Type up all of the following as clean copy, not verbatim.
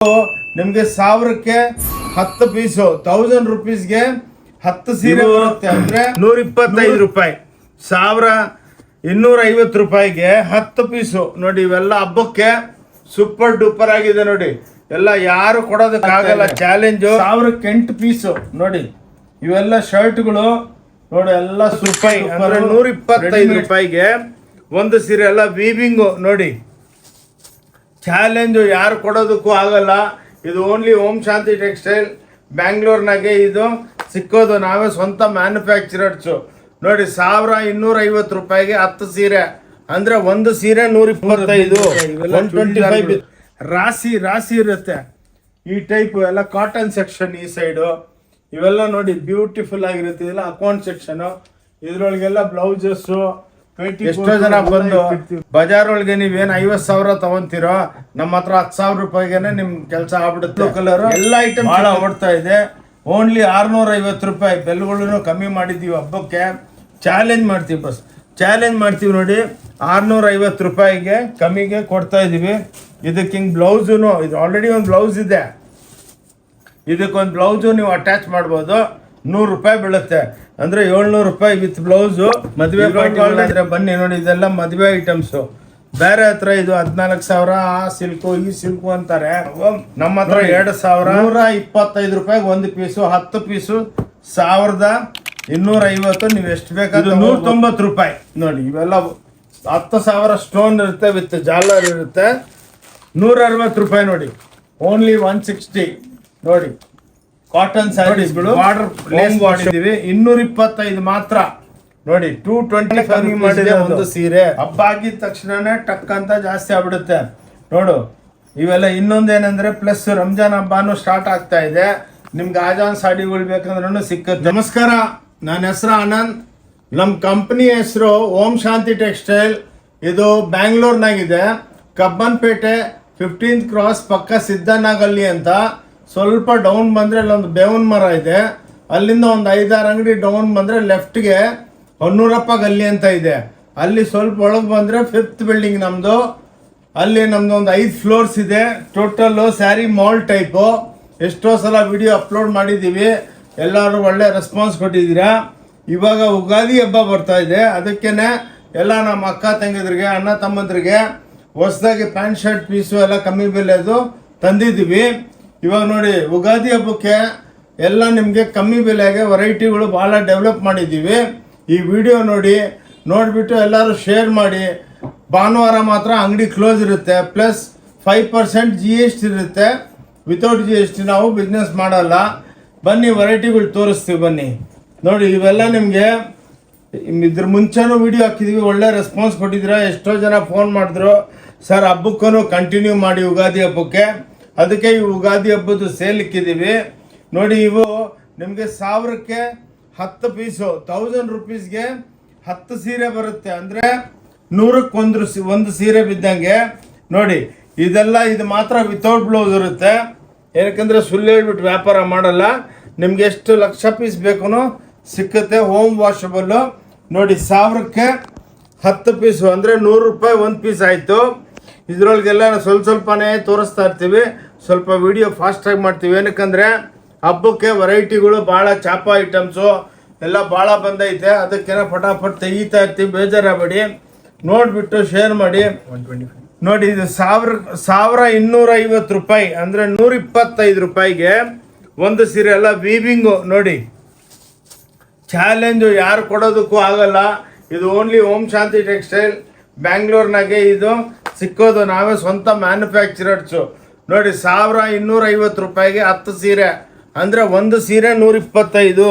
ನಿಮ್ಗೆ 1000ಕ್ಕೆ 10 ಪೀಸು 1000 ರೂಪೀಸ್ಗೆ 10 ಸೀರೆ ಬರುತ್ತೆ ಅಂದ್ರೆ 125 ರೂಪಾಯಿ. 1250 ರೂಪಾಯಿಗೆ 10 ಪೀಸು ನೋಡಿ. ಇವೆಲ್ಲ ಹಬ್ಬಕ್ಕೆ ಸೂಪರ್ ಡೂಪರ್ ಆಗಿದೆ ನೋಡಿ. ಎಲ್ಲ ಯಾರು ಕೊಡೋದಕ್ಕಾಗಲ್ಲ, ಚಾಲೆಂಜು. 1000ಕ್ಕೆ 8 ಪೀಸು ನೋಡಿ. ಇವೆಲ್ಲ ಶರ್ಟ್ಗಳು ನೋಡಿ, ಎಲ್ಲ ರೂಪಾಯಿ ಅಂದ್ರೆ 125 ರೂಪಾಯಿಗೆ ಒಂದು ಸೀರೆ. ಎಲ್ಲ ವೀವಿಂಗು ನೋಡಿ, ಚಾಲೆಂಜು, ಯಾರು ಕೊಡೋದಕ್ಕೂ ಆಗಲ್ಲ. ಇದು ಓನ್ಲಿ ಓಂ ಶಾಂತಿ ಟೆಕ್ಸ್ಟೈಲ್ ಬ್ಯಾಂಗ್ಳೂರ್ನಾಗೆ ಇದು ಸಿಕ್ಕೋದು. ನಾವೇ ಸ್ವಂತ ಮ್ಯಾನುಫ್ಯಾಕ್ಚರರ್ಸು ನೋಡಿ. 1250 ರೂಪಾಯಿಗೆ 10 ಸೀರೆ ಅಂದ್ರೆ ಒಂದು ಸೀರೆ 125, 125. ರಾಶಿ ಇರುತ್ತೆ ಈ ಟೈಪ್. ಎಲ್ಲ ಕಾಟನ್ ಸೆಕ್ಷನ್ ಈ ಸೈಡು. ಇವೆಲ್ಲ ನೋಡಿ ಬ್ಯೂಟಿಫುಲ್ ಆಗಿರುತ್ತೆ. ಇದೆಲ್ಲ ಅಕೌಂಟ್ ಸೆಕ್ಷನ್. ಇದ್ರೊಳಗೆಲ್ಲ ಬ್ಲೌಸಸ್ಸು. ಎಷ್ಟೋ ಜನ ಬಂದು ಬಜಾರ್ ಒಳಗೆ ನೀವೇನು 50,000 ತಗೊಂತೀರೋ, ನಮ್ಮ ಹತ್ರ 10,000 ರೂಪಾಯಿಗೆನೆ ನಿಮ್ ಕೆಲಸ ಆಗ್ಬಿಡುತ್ತೆ. ಕಲರ್ ಎಲ್ಲ ಐಟಮ್ ಬಹಳ ಓಡ್ತಾ ಇದೆ. ಓನ್ಲಿ 650 ರೂಪಾಯಿ. ಬೆಲ್ಗಳನ್ನು ಕಮ್ಮಿ ಮಾಡಿದ್ದೀವಿ ಹಬ್ಬಕ್ಕೆ. ಚಾಲೆಂಜ್ ಮಾಡ್ತೀವಿ, ಬಸ್ ಚಾಲೆಂಜ್ ಮಾಡ್ತೀವಿ ನೋಡಿ. 650 ರೂಪಾಯಿಗೆ ಕಮ್ಮಿಗೆ ಕೊಡ್ತಾ ಇದೀವಿ. ಇದಕ್ಕೆ ಹಿಂಗೆ ಬ್ಲೌಸುನು, ಇದು ಆಲ್ರೆಡಿ ಒಂದು ಬ್ಲೌಸ್ ಇದೆ. ಇದಕ್ಕೊಂದು ಬ್ಲೌಸು ನೀವು ಅಟ್ಯಾಚ್ ಮಾಡ್ಬೋದು. 100 ರೂಪಾಯಿ ಬೀಳುತ್ತೆ ಅಂದ್ರೆ 700 ರೂಪಾಯಿ ವಿತ್ ಬ್ಲೌಸು. ಮದುವೆ ಪಾರ್ಟಿ ಬನ್ನಿ ನೋಡಿ. ಇದೆಲ್ಲ ಮದುವೆ ಐಟಮ್ಸು. ಬೇರೆ ಹತ್ರ ಇದು 14,000 ಆ ಸಿಲ್ಕು ಈ ಸಿಲ್ಕು ಅಂತಾರೆ. ನಮ್ಮ ಹತ್ರ 2,125 ರೂಪಾಯಿಗೆ ಒಂದು ಪೀಸು. 10 ಪೀಸು 1,250. ನೀವು ಎಷ್ಟು ಬೇಕಾದ್ರೆ 190 ರೂಪಾಯಿ ನೋಡಿ. ಇವೆಲ್ಲ 10,000 ಸ್ಟೋನ್ ಇರುತ್ತೆ, ವಿತ್ ಜಾಲರ್ ಇರುತ್ತೆ. 160 ರೂಪಾಯಿ ನೋಡಿ. ಓನ್ಲಿ 160 ನೋಡಿ. ಕಾಟನ್ ಸ್ಯಾರೀಸ್ಗಳು ಮಾಡಿದೀವಿ. 225 ಮಾತ್ರ ನೋಡಿ. 225 ಮಾಡಿದೆ ಒಂದು ಸೀರೆ. ಹಬ್ಬ ಆಗಿದ ತಕ್ಷಣನೇ ಟಕ್ ಅಂತ ಜಾಸ್ತಿ ಆಗ್ಬಿಡುತ್ತೆ ನೋಡು. ಇವೆಲ್ಲ ಇನ್ನೊಂದೇನಂದ್ರೆ ಪ್ಲಸ್ ರಂಜಾನ್ ಹಬ್ಬನೂ ಸ್ಟಾರ್ಟ್ ಆಗ್ತಾ ಇದೆ. ನಿಮ್ಗೆ ಆಜಾನ್ ಸಾಡಿಗಳು ಬೇಕಂದ್ರೂ ಸಿಕ್ಕುತ್ತೆ. ನಮಸ್ಕಾರ, ನನ್ನ ಹೆಸರು ಆನಂದ್. ನಮ್ಮ ಕಂಪ್ನಿ ಹೆಸರು ಓಂ ಶಾಂತಿ ಟೆಕ್ಸ್ಟೈಲ್. ಇದು ಬ್ಯಾಂಗ್ಳೂರ್ನಾಗಿದೆ. ಕಬ್ಬನ್ಪೇಟೆ 15th ಕ್ರಾಸ್ ಪಕ್ಕ ಸಿದ್ದನಗಲ್ಲಿ ಅಂತ. ಸ್ವಲ್ಪ ಡೌನ್ ಬಂದರೆ ಅಲ್ಲೊಂದು ಬೇವಿನ ಮರ ಇದೆ. ಅಲ್ಲಿಂದ ಒಂದು 5-6 ಅಂಗಡಿ ಡೌನ್ ಬಂದರೆ ಲೆಫ್ಟ್ಗೆ ಹೊನ್ನೂರಪ್ಪ ಗಲ್ಲಿ ಅಂತ ಇದೆ. ಅಲ್ಲಿ ಸ್ವಲ್ಪ ಒಳಗೆ ಬಂದರೆ 5th ಬಿಲ್ಡಿಂಗ್ ನಮ್ಮದು. ಅಲ್ಲಿ ನಮ್ಮದು ಒಂದು 5 ಫ್ಲೋರ್ಸ್ ಇದೆ. Total sari mall type. ಎಷ್ಟೋ ಸಲ ವಿಡಿಯೋ ಅಪ್ಲೋಡ್ ಮಾಡಿದ್ದೀವಿ. ಎಲ್ಲರೂ ಒಳ್ಳೆ ರೆಸ್ಪಾನ್ಸ್ ಕೊಟ್ಟಿದ್ದೀರಾ. ಇವಾಗ ಉಗಾದಿ ಹಬ್ಬ ಬರ್ತಾ ಇದೆ. ಅದಕ್ಕೇ ಎಲ್ಲ ನಮ್ಮ ಅಕ್ಕ ತಂಗಿದ್ರಿಗೆ, ಅಣ್ಣ ತಮ್ಮಂದ್ರಿಗೆ ಹೊಸದಾಗಿ ಪ್ಯಾಂಟ್ ಶರ್ಟ್ ಪೀಸು ಎಲ್ಲ ಕಮ್ಮಿ ಬೆಲೆದು ತಂದಿದ್ದೀವಿ. ಇವಾಗ ನೋಡಿ, ಉಗಾದಿ ಹಬ್ಬಕ್ಕೆ ಎಲ್ಲ ನಿಮಗೆ ಕಮ್ಮಿ ಬೆಲೆಗೆ ವೆರೈಟಿಗಳು ಭಾಳ ಡೆವಲಪ್ ಮಾಡಿದ್ದೀವಿ. ಈ ವಿಡಿಯೋ ನೋಡಿಬಿಟ್ಟು ಎಲ್ಲರೂ ಶೇರ್ ಮಾಡಿ. ಭಾನುವಾರ ಮಾತ್ರ ಅಂಗಡಿ ಕ್ಲೋಸ್ ಇರುತ್ತೆ. ಪ್ಲಸ್ 5% GST ಇರುತ್ತೆ. ವಿತೌಟ್ GST ನಾವು ಬಿಸ್ನೆಸ್ ಮಾಡಲ್ಲ. ಬನ್ನಿ, ವೆರೈಟಿಗಳು ತೋರಿಸ್ತೀವಿ ಬನ್ನಿ ನೋಡಿ. ಇವೆಲ್ಲ ನಿಮಗೆ ಇದ್ರ ಮುಂಚೆನೂ ವಿಡಿಯೋ ಹಾಕಿದ್ದೀವಿ. ಒಳ್ಳೆ ರೆಸ್ಪಾನ್ಸ್ ಕೊಟ್ಟಿದ್ದೀರಾ. ಎಷ್ಟೋ ಜನ ಫೋನ್ ಮಾಡಿದ್ರು, ಸರ್ ಹಬ್ಬಕ್ಕೂ ಕಂಟಿನ್ಯೂ ಮಾಡಿ ಉಗಾದಿ ಹಬ್ಬಕ್ಕೆ. ಅದಕ್ಕೆ ಈ ಉಗಾದಿ ಹಬ್ಬದ ಸೇಲ್ ಇಕ್ಕಿದ್ದೀವಿ ನೋಡಿ. ಇವು ನಿಮಗೆ 1000ಕ್ಕೆ 10 ಪೀಸು 1000 ರೂಪೀಸ್ಗೆ 10 ಸೀರೆ ಬರುತ್ತೆ. ಅಂದರೆ 100ಕ್ಕೆ ಒಂದು ಸೀರೆ ಬಿದ್ದಂಗೆ ನೋಡಿ. ಇದು ಮಾತ್ರ ವಿತೌಟ್ ಬ್ಲೌಸ್ ಇರುತ್ತೆ. ಏನಕ್ಕಂದರೆ ಸುಳ್ಳು ಹೇಳ್ಬಿಟ್ಟು ವ್ಯಾಪಾರ ಮಾಡಲ್ಲ. ನಿಮ್ಗೆ ಎಷ್ಟು ಲಕ್ಷ ಪೀಸ್ ಬೇಕು ಸಿಕ್ಕುತ್ತೆ. ಹೋಮ್ ವಾಷಬಲ್ಲು ನೋಡಿ. 1000ಕ್ಕೆ 10 ಪೀಸು ಅಂದರೆ 100 ರೂಪಾಯಿ ಒಂದು ಪೀಸ್ ಆಯಿತು. ಇದರೊಳಗೆಲ್ಲ ಸ್ವಲ್ಪನೇ ತೋರಿಸ್ತಾ ಇರ್ತೀವಿ. ಸ್ವಲ್ಪ ವಿಡಿಯೋ ಫಾಸ್ಟಾಗಿ ಮಾಡ್ತೀವಿ. ಏನಕ್ಕಂದರೆ ಹಬ್ಬಕ್ಕೆ ವೆರೈಟಿಗಳು ಭಾಳ ಚಾಪ ಐಟಮ್ಸು ಎಲ್ಲ ಭಾಳ ಬಂದೈತೆ. ಅದಕ್ಕೇನೋ ಫಟಾಫಟ್ ತೆಗಿತಾ ಇರ್ತೀವಿ, ಬೇಜಾರಾಗಬೇಡಿ. ನೋಡಿಬಿಟ್ಟು ಶೇರ್ ಮಾಡಿ ನೋಡಿ. ಇದು 1,250 ರೂಪಾಯಿ ಅಂದರೆ 125 ರೂಪಾಯಿಗೆ ಒಂದು ಸೀರೆ. ಎಲ್ಲ ವೀವಿಂಗು ನೋಡಿ, ಚಾಲೆಂಜು, ಯಾರು ಕೊಡೋದಕ್ಕೂ ಆಗಲ್ಲ. ಇದು ಓನ್ಲಿ ಓಂ ಶಾಂತಿ ಟೆಕ್ಸ್ಟೈಲ್ ಬ್ಯಾಂಗ್ಳೂರ್ನಾಗೆ ಇದು ಸಿಕ್ಕೋದು. ನಾವೇ ಸ್ವಂತ ಮ್ಯಾನುಫ್ಯಾಕ್ಚರರ್ಸು ನೋಡಿ. 1,250 ರೂಪಾಯಿಗೆ 10 ಸೀರೆ ಅಂದರೆ ಒಂದು ಸೀರೆ 125,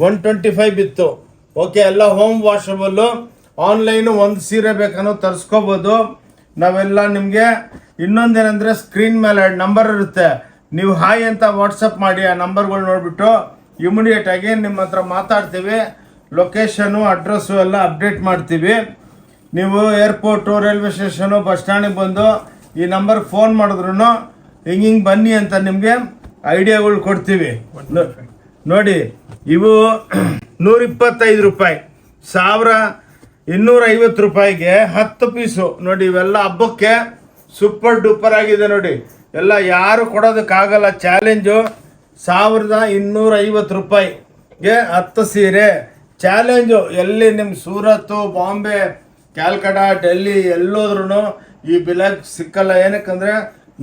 125 ಬಿತ್ತು. ಓಕೆ, ಎಲ್ಲ ಹೋಮ್ ವಾಷಬಲ್ಲು. ಆನ್ಲೈನು ಒಂದು ಸೀರೆ ಬೇಕನ್ನೋ ತರಿಸ್ಕೋಬೋದು. ನಾವೆಲ್ಲ ನಿಮಗೆ ಇನ್ನೊಂದೇನೆಂದರೆ ಸ್ಕ್ರೀನ್ ಮೇಲೆ ನಂಬರ್ ಇರುತ್ತೆ. ನೀವು ಹಾಯ್ ಅಂತ ವಾಟ್ಸಪ್ ಮಾಡಿ. ಆ ನಂಬರ್ಗಳು ನೋಡಿಬಿಟ್ಟು ಇಮಿಡಿಯೇಟಾಗಿ ನಿಮ್ಮ ಹತ್ರ ಮಾತಾಡ್ತೀವಿ. ಲೊಕೇಶನು ಅಡ್ರೆಸ್ಸು ಎಲ್ಲ ಅಪ್ಡೇಟ್ ಮಾಡ್ತೀವಿ. ನೀವು ಏರ್ಪೋರ್ಟು, ರೈಲ್ವೆ ಸ್ಟೇಷನು, ಬಸ್ ಸ್ಟ್ಯಾಂಡಿಗೆ ಬಂದು ಈ ನಂಬರ್ಗೆ ಫೋನ್ ಮಾಡಿದ್ರು ಹಿಂಗೆ ಬನ್ನಿ ಅಂತ ನಿಮಗೆ ಐಡಿಯಾಗಳು ಕೊಡ್ತೀವಿ ನೋಡಿ. ಇವು 125 ರೂಪಾಯಿ. 1,250 ರೂಪಾಯಿಗೆ 10 ಪೀಸು ನೋಡಿ. ಇವೆಲ್ಲ ಹಬ್ಬಕ್ಕೆ ಸೂಪರ್ ಡೂಪರ್ ಆಗಿದೆ ನೋಡಿ. ಎಲ್ಲ ಯಾರು ಕೊಡೋದಕ್ಕಾಗಲ್ಲ. ಚಾಲೆಂಜು 1250 ರೂಪಾಯಿಗೆ 10 ಸೀರೆ ಚಾಲೆಂಜು. ಎಲ್ಲಿ ನಿಮ್ಮ ಸೂರತ್ತು, ಬಾಂಬೆ, ಕ್ಯಾಲ್ಕಟಾ, ಡೆಲ್ಲಿ ಎಲ್ಲೋದ್ರೂ ಈ ಬೆಲೆಗೆ ಸಿಕ್ಕಲ್ಲ. ಏನಕ್ಕಂದರೆ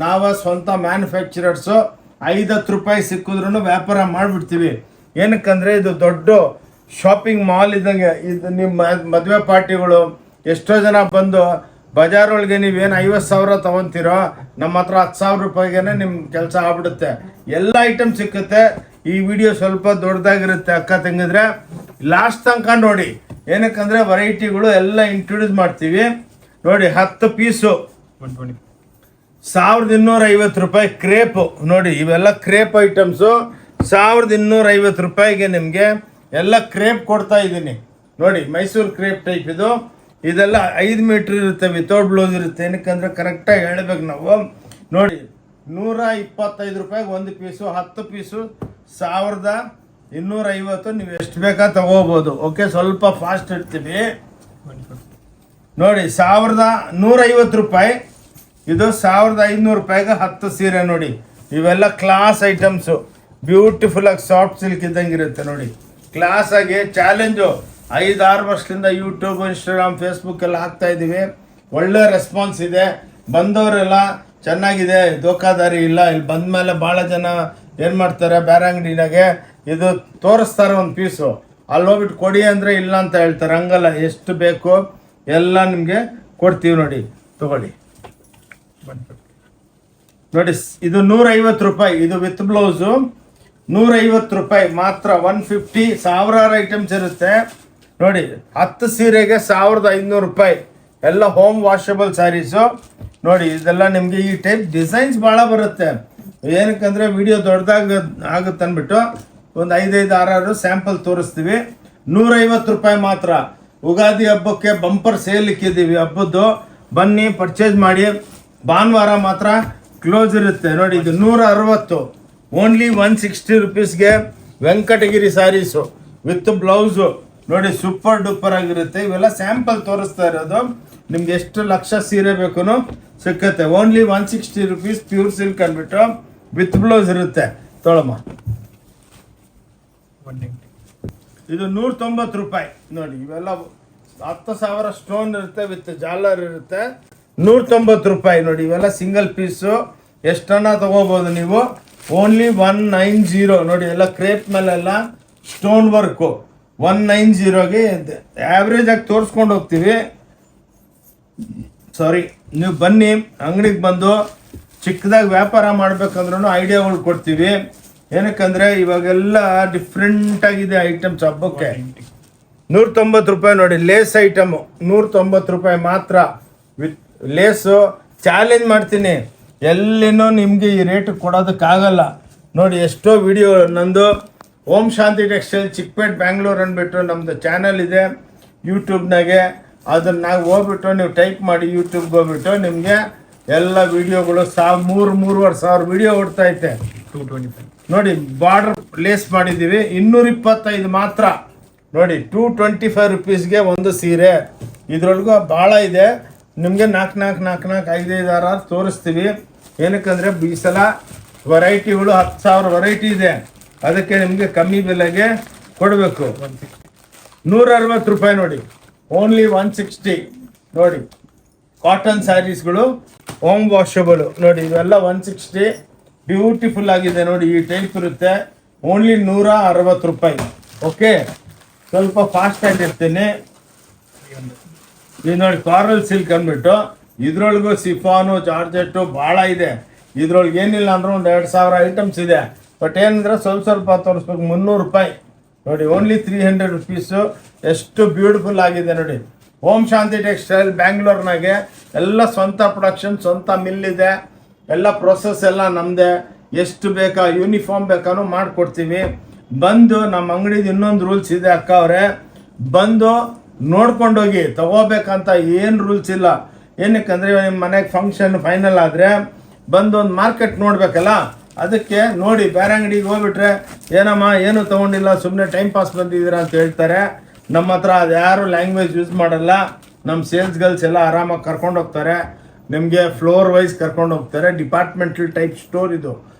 ನಾವು ಸ್ವಂತ ಮ್ಯಾನುಫ್ಯಾಕ್ಚರರ್ಸು. 5-10 ರೂಪಾಯಿ ಸಿಕ್ಕಿದ್ರೂ ವ್ಯಾಪಾರ ಮಾಡಿಬಿಡ್ತೀವಿ. ಏನಕ್ಕಂದರೆ ಇದು ದೊಡ್ಡ ಶಾಪಿಂಗ್ ಮಾಲ್ ಇದ್ದಂಗೆ. ಇದು ನಿಮ್ಮ ಮದುವೆ ಪಾರ್ಟಿಗಳು ಎಷ್ಟೋ ಜನ ಬಂದು ಬಜಾರೊಳಗೆ ನೀವೇನು 50,000 ತೊಗೊತೀರೋ, ನಮ್ಮ ಹತ್ರ 10,000 ರೂಪಾಯಿಗೆ ನಿಮ್ಮ ಕೆಲಸ ಆಗ್ಬಿಡುತ್ತೆ. ಎಲ್ಲ ಐಟಮ್ ಸಿಕ್ಕುತ್ತೆ. ಈ ವಿಡಿಯೋ ಸ್ವಲ್ಪ ದೊಡ್ಡದಾಗಿರುತ್ತೆ ಅಕ್ಕ ತಂಗಿದ್ರೆ, ಲಾಸ್ಟ್ ತನಕ ನೋಡಿ. ಏನಕ್ಕಂದರೆ ವೆರೈಟಿಗಳು ಎಲ್ಲ ಇಂಟ್ರೊಡ್ಯೂಸ್ ಮಾಡ್ತೀವಿ ನೋಡಿ. 10 ಪೀಸು 1250 ರೂಪಾಯಿ. ಕ್ರೇಪು ನೋಡಿ, ಇವೆಲ್ಲ ಕ್ರೇಪ್ ಐಟಮ್ಸು 1250 ರೂಪಾಯಿಗೆ ನಿಮಗೆ ಎಲ್ಲ ಕ್ರೇಪ್ ಕೊಡ್ತಾ ಇದ್ದೀನಿ ನೋಡಿ. ಮೈಸೂರು ಕ್ರೇಪ್ ಟೈಪ್ ಇದು. ಇದೆಲ್ಲ 5 ಮೀಟ್ರ್ ಇರುತ್ತೆ, ವಿತೌಟ್ ಬ್ಲೌಸ್ ಇರುತ್ತೆ. ಏನಕ್ಕಂದರೆ ಕರೆಕ್ಟಾಗಿ ಹೇಳಬೇಕು ನಾವು ನೋಡಿ. 125 ರೂಪಾಯಿಗೆ 1 ಪೀಸು. 10 ಪೀಸು 1250. ನೀವು ಎಷ್ಟು ಬೇಕಾ ತಗೋಬೋದು. ಓಕೆ, ಸ್ವಲ್ಪ ಫಾಸ್ಟ್ ಇರ್ತೀವಿ ನೋಡಿ. 1150 ರೂಪಾಯಿ. ಇದು 1500 ರೂಪಾಯಿಗೆ 10 ಸೀರೆ ನೋಡಿ. ಇವೆಲ್ಲ ಕ್ಲಾಸ್ ಐಟಮ್ಸು, ಬ್ಯೂಟಿಫುಲ್ಲಾಗಿ ಸಾಫ್ಟ್ ಸಿಲ್ಕ್ ಇದ್ದಂಗೆ ಇರುತ್ತೆ ನೋಡಿ. ಕ್ಲಾಸಾಗಿ ಚಾಲೆಂಜು 5-6 ವರ್ಷದಿಂದ ಯೂಟ್ಯೂಬ್, ಇನ್ಸ್ಟಾಗ್ರಾಮ್, ಫೇಸ್ಬುಕ್ ಎಲ್ಲ ಹಾಕ್ತಾ ಇದ್ದೀವಿ. ಒಳ್ಳೆ ರೆಸ್ಪಾನ್ಸ್ ಇದೆ. ಬಂದವರೆಲ್ಲ ಚೆನ್ನಾಗಿದೆ, ದೋಖಾದಾರಿ ಇಲ್ಲ. ಇಲ್ಲಿ ಬಂದ ಮೇಲೆ ಭಾಳ ಜನ ಏನು ಮಾಡ್ತಾರೆ, ಬೇರೆ ಅಂಗಡಿನಾಗೆ ಇದು ತೋರಿಸ್ತಾರೆ ಒಂದು ಪೀಸು, ಅಲ್ಲಿ ಹೋಗ್ಬಿಟ್ಟು ಕೊಡಿ ಅಂದರೆ ಇಲ್ಲ ಅಂತ ಹೇಳ್ತಾರೆ. ಹಂಗಲ್ಲ, ಎಷ್ಟು ಬೇಕು ಎಲ್ಲ ನಿಮಗೆ ಕೊಡ್ತೀವಿ ನೋಡಿ. ತಗೊಳ್ಳಿ ನೋಡಿ. ಇದು 150 ರೂಪಾಯಿ. ಇದು ವಿತ್ ಬ್ಲೌಸು 150 ರೂಪಾಯಿ ಮಾತ್ರ. 150 ಸಾವಿರಾರು ಐಟಮ್ಸ್ ಇರುತ್ತೆ ನೋಡಿ. 10 ಸೀರೆಗೆ 1500 ರೂಪಾಯಿ. ಎಲ್ಲ ಹೋಮ್ ವಾಷಬಲ್ ಸ್ಯಾರೀಸು ನೋಡಿ. ಇದೆಲ್ಲ ನಿಮಗೆ ಈ ಟೈಪ್ ಡಿಸೈನ್ಸ್ ಭಾಳ ಬರುತ್ತೆ. ಏನಕ್ಕಂದರೆ ವಿಡಿಯೋ ದೊಡ್ಡದಾಗಿ ಆಗುತ್ತೆ ಅಂದ್ಬಿಟ್ಟು ಒಂದು 5-6 ಸ್ಯಾಂಪಲ್ ತೋರಿಸ್ತೀವಿ. 150 ರೂಪಾಯಿ ಮಾತ್ರ. ಉಗಾದಿ ಹಬ್ಬಕ್ಕೆ ಬಂಪರ್ ಸೇಲ್ ಇಕ್ಕಿದ್ದೀವಿ. ಹಬ್ಬದ್ದು ಬನ್ನಿ, ಪರ್ಚೇಸ್ ಮಾಡಿ. ಭಾನುವಾರ ಮಾತ್ರ ಕ್ಲೋಸ್ ಇರುತ್ತೆ ನೋಡಿ. ಇದು 160. ಓನ್ಲಿ 160 ರೂಪೀಸ್ಗೆ ವೆಂಕಟಗಿರಿ ಸ್ಯಾರೀಸು ವಿತ್ ಬ್ಲೌಸು ನೋಡಿ. ಸೂಪರ್ ಡೂಪರ್ ಆಗಿರುತ್ತೆ. ಇವೆಲ್ಲ ಸ್ಯಾಂಪಲ್ ತೋರಿಸ್ತಾ ಇರೋದು. ನಿಮ್ಗೆ ಎಷ್ಟು ಲಕ್ಷ ಸೀರೆ ಬೇಕು ಸಿಕ್ಕತ್ತೆ. Only 160 rupees. ಪ್ಯೂರ್ ಸಿಲ್ಕ್ ಅಂದ್ಬಿಟ್ಟು ವಿತ್ ಬ್ಲೌಸ್ ಇರುತ್ತೆ. ತೊಳಮ್ಮ. ಇದು 190 ರೂಪಾಯಿ ನೋಡಿ. ಇವೆಲ್ಲ 10,000 ಸ್ಟೋನ್ ಇರುತ್ತೆ, ವಿತ್ ಜಾಲರ್ ಇರುತ್ತೆ. 190 ರೂಪಾಯಿ ನೋಡಿ. ಇವೆಲ್ಲ ಸಿಂಗಲ್ ಪೀಸು, ಎಷ್ಟನ್ನ ತಗೋಬೋದು ನೀವು. ಓನ್ಲಿ 190 ನೋಡಿ. ಎಲ್ಲ ಕ್ರೇಪ್ ಮೇಲೆಲ್ಲ ಸ್ಟೋನ್ ವರ್ಕು. 190ಗೆ ಆ್ಯಾವ್ರೇಜ್ ಆಗಿ ತೋರಿಸ್ಕೊಂಡು ಹೋಗ್ತೀವಿ. ಸಾರಿ, ನೀವು ಬನ್ನಿ ಅಂಗಡಿಗೆ ಬಂದು ಚಿಕ್ಕದಾಗಿ ವ್ಯಾಪಾರ ಮಾಡ್ಬೇಕಂದ್ರೂ ಐಡಿಯಾಗಳು ಕೊಡ್ತೀವಿ. ಏನಕ್ಕಂದರೆ ಇವಾಗೆಲ್ಲ ಡಿಫ್ರೆಂಟ್ ಆಗಿದೆ ಐಟಮ್ಸ್ ಹಬ್ಬಕ್ಕೆ. 190 ರೂಪಾಯಿ ನೋಡಿ. ಲೇಸ್ ಐಟಮು 190 ರೂಪಾಯಿ ಮಾತ್ರ ವಿತ್ ಲೇಸು. ಚಾಲೆಂಜ್ ಮಾಡ್ತೀನಿ, ಎಲ್ಲಿನೂ ನಿಮಗೆ ಈ ರೇಟ್ ಕೊಡೋದಕ್ಕಾಗಲ್ಲ ನೋಡಿ. ಎಷ್ಟೋ ವಿಡಿಯೋ ನಂದು ಓಂ ಶಾಂತಿ ಟೆಕ್ಸ್ಟೈಲ್ ಚಿಕ್ಕಪೇಟ್ ಬ್ಯಾಂಗ್ಳೂರ್ ಅಂದ್ಬಿಟ್ಟು ನಮ್ಮದು ಚಾನಲ್ ಇದೆ ಯೂಟ್ಯೂಬ್ನಾಗೆ. ಅದನ್ನು ನಾವು ಹೋಗ್ಬಿಟ್ಟು ನೀವು ಟೈಪ್ ಮಾಡಿ ಯೂಟ್ಯೂಬ್ಗೆ ಹೋಗ್ಬಿಟ್ಟು ನಿಮಗೆ ಎಲ್ಲ ವೀಡಿಯೋಗಳು 3,500 ವೀಡಿಯೋ ಓಡ್ತೈತೆ. 225 ನೋಡಿ. ಬಾರ್ಡರ್ ಲೇಸ್ ಮಾಡಿದ್ದೀವಿ. 225 ಮಾತ್ರ ನೋಡಿ. 225 ರೂಪೀಸ್ಗೆ 1 ಸೀರೆ. ಇದ್ರೊಳಗೂ ಭಾಳ ಇದೆ. ನಿಮಗೆ 4 5 ತೋರಿಸ್ತೀವಿ. ಏನಕ್ಕಂದರೆ ಈ ಸಲ ವೆರೈಟಿಗಳು 10,000 ವೆರೈಟಿ ಇದೆ. ಅದಕ್ಕೆ ನಿಮಗೆ ಕಮ್ಮಿ ಬೆಲೆಗೆ ಕೊಡಬೇಕು. 160 ರೂಪಾಯಿ ನೋಡಿ. ಓನ್ಲಿ 160 ನೋಡಿ. ಕಾಟನ್ ಸ್ಯಾರೀಸ್ಗಳು ಹೋಮ್ ವಾಷಬಲು ನೋಡಿ. ಇವೆಲ್ಲ 160 ಬ್ಯೂಟಿಫುಲ್ ಆಗಿದೆ ನೋಡಿ. ಈ ಟೈಪ್ ಇರುತ್ತೆ. ಓನ್ಲಿ 160 ರೂಪಾಯಿ. ಓಕೆ, ಸ್ವಲ್ಪ ಫಾಸ್ಟ್ ಆಗಿರ್ತೀನಿ. ಇದು ನೋಡಿ, ಕಾರಲ್ ಸಿಲ್ಕ್ ಅಂದ್ಬಿಟ್ಟು ಇದ್ರೊಳಗೂ ಸಿಫಾನು, ಜಾರ್ಜೆಟ್ಟು ಭಾಳ ಇದೆ. ಇದ್ರೊಳಗೆ ಏನಿಲ್ಲ ಅಂದ್ರೆ ಒಂದು 2,000 ಐಟಮ್ಸ್ ಇದೆ. ಬಟ್ ಏನಂದ್ರೆ ಸ್ವಲ್ಪ ತೋರಿಸ್ಬೇಕು. 300 ರೂಪಾಯಿ ನೋಡಿ. Only 300 rupees. ಎಷ್ಟು ಬ್ಯೂಟಿಫುಲ್ ಆಗಿದೆ ನೋಡಿ. ಓಂ ಶಾಂತಿ ಟೆಕ್ಸ್ಟೈಲ್ ಬ್ಯಾಂಗ್ಳೂರ್ನಾಗೆ ಎಲ್ಲ ಸ್ವಂತ ಪ್ರೊಡಕ್ಷನ್, ಸ್ವಂತ ಮಿಲ್ ಇದೆ. ಎಲ್ಲ ಪ್ರೊಸೆಸ್ ಎಲ್ಲ ನಮ್ಮದೇ. ಎಷ್ಟು ಬೇಕಾ ಯೂನಿಫಾರ್ಮ್ ಬೇಕಾನೂ ಮಾಡಿಕೊಡ್ತೀವಿ. ಬಂದು ನಮ್ಮ ಅಂಗಡಿದು ಇನ್ನೊಂದು ರೂಲ್ಸ್ ಇದೆ ಅಕ್ಕ ಅವರೇ, ಬಂದು ನೋಡ್ಕೊಂಡೋಗಿ ತಗೋಬೇಕಂತ ಏನು ರೂಲ್ಸ್ ಇಲ್ಲ. ಏನಕ್ಕಂದರೆ ನಿಮ್ಮ ಮನೆಗೆ ಫಂಕ್ಷನ್ ಫೈನಲ್ ಆದರೆ ಬಂದು ಒಂದು ಮಾರ್ಕೆಟ್ ನೋಡಬೇಕಲ್ಲ, ಅದಕ್ಕೆ ನೋಡಿ. ಬೇರೆ ಅಂಗಡಿಗೆ ಹೋಗ್ಬಿಟ್ರೆ ಏನಮ್ಮ ಏನು ತೊಗೊಂಡಿಲ್ಲ, ಸುಮ್ಮನೆ ಟೈಮ್ ಪಾಸ್ ಬಂದಿದ್ದೀರಾ ಅಂತ ಹೇಳ್ತಾರೆ. ನಮ್ಮ ಹತ್ರ ಅದು ಯಾರು ಲ್ಯಾಂಗ್ವೇಜ್ ಯೂಸ್ ಮಾಡಲ್ಲ. ನಮ್ಮ ಸೇಲ್ಸ್ ಗರ್ಲ್ಸ್ ಎಲ್ಲ ಆರಾಮಾಗಿ ಕರ್ಕೊಂಡು ಹೋಗ್ತಾರೆ. ನಿಮಗೆ ಫ್ಲೋರ್ ವೈಸ್ ಕರ್ಕೊಂಡು ಹೋಗ್ತಾರೆ. ಡಿಪಾರ್ಟ್ಮೆಂಟಲ್ ಟೈಪ್ ಸ್ಟೋರ್ ಇದು.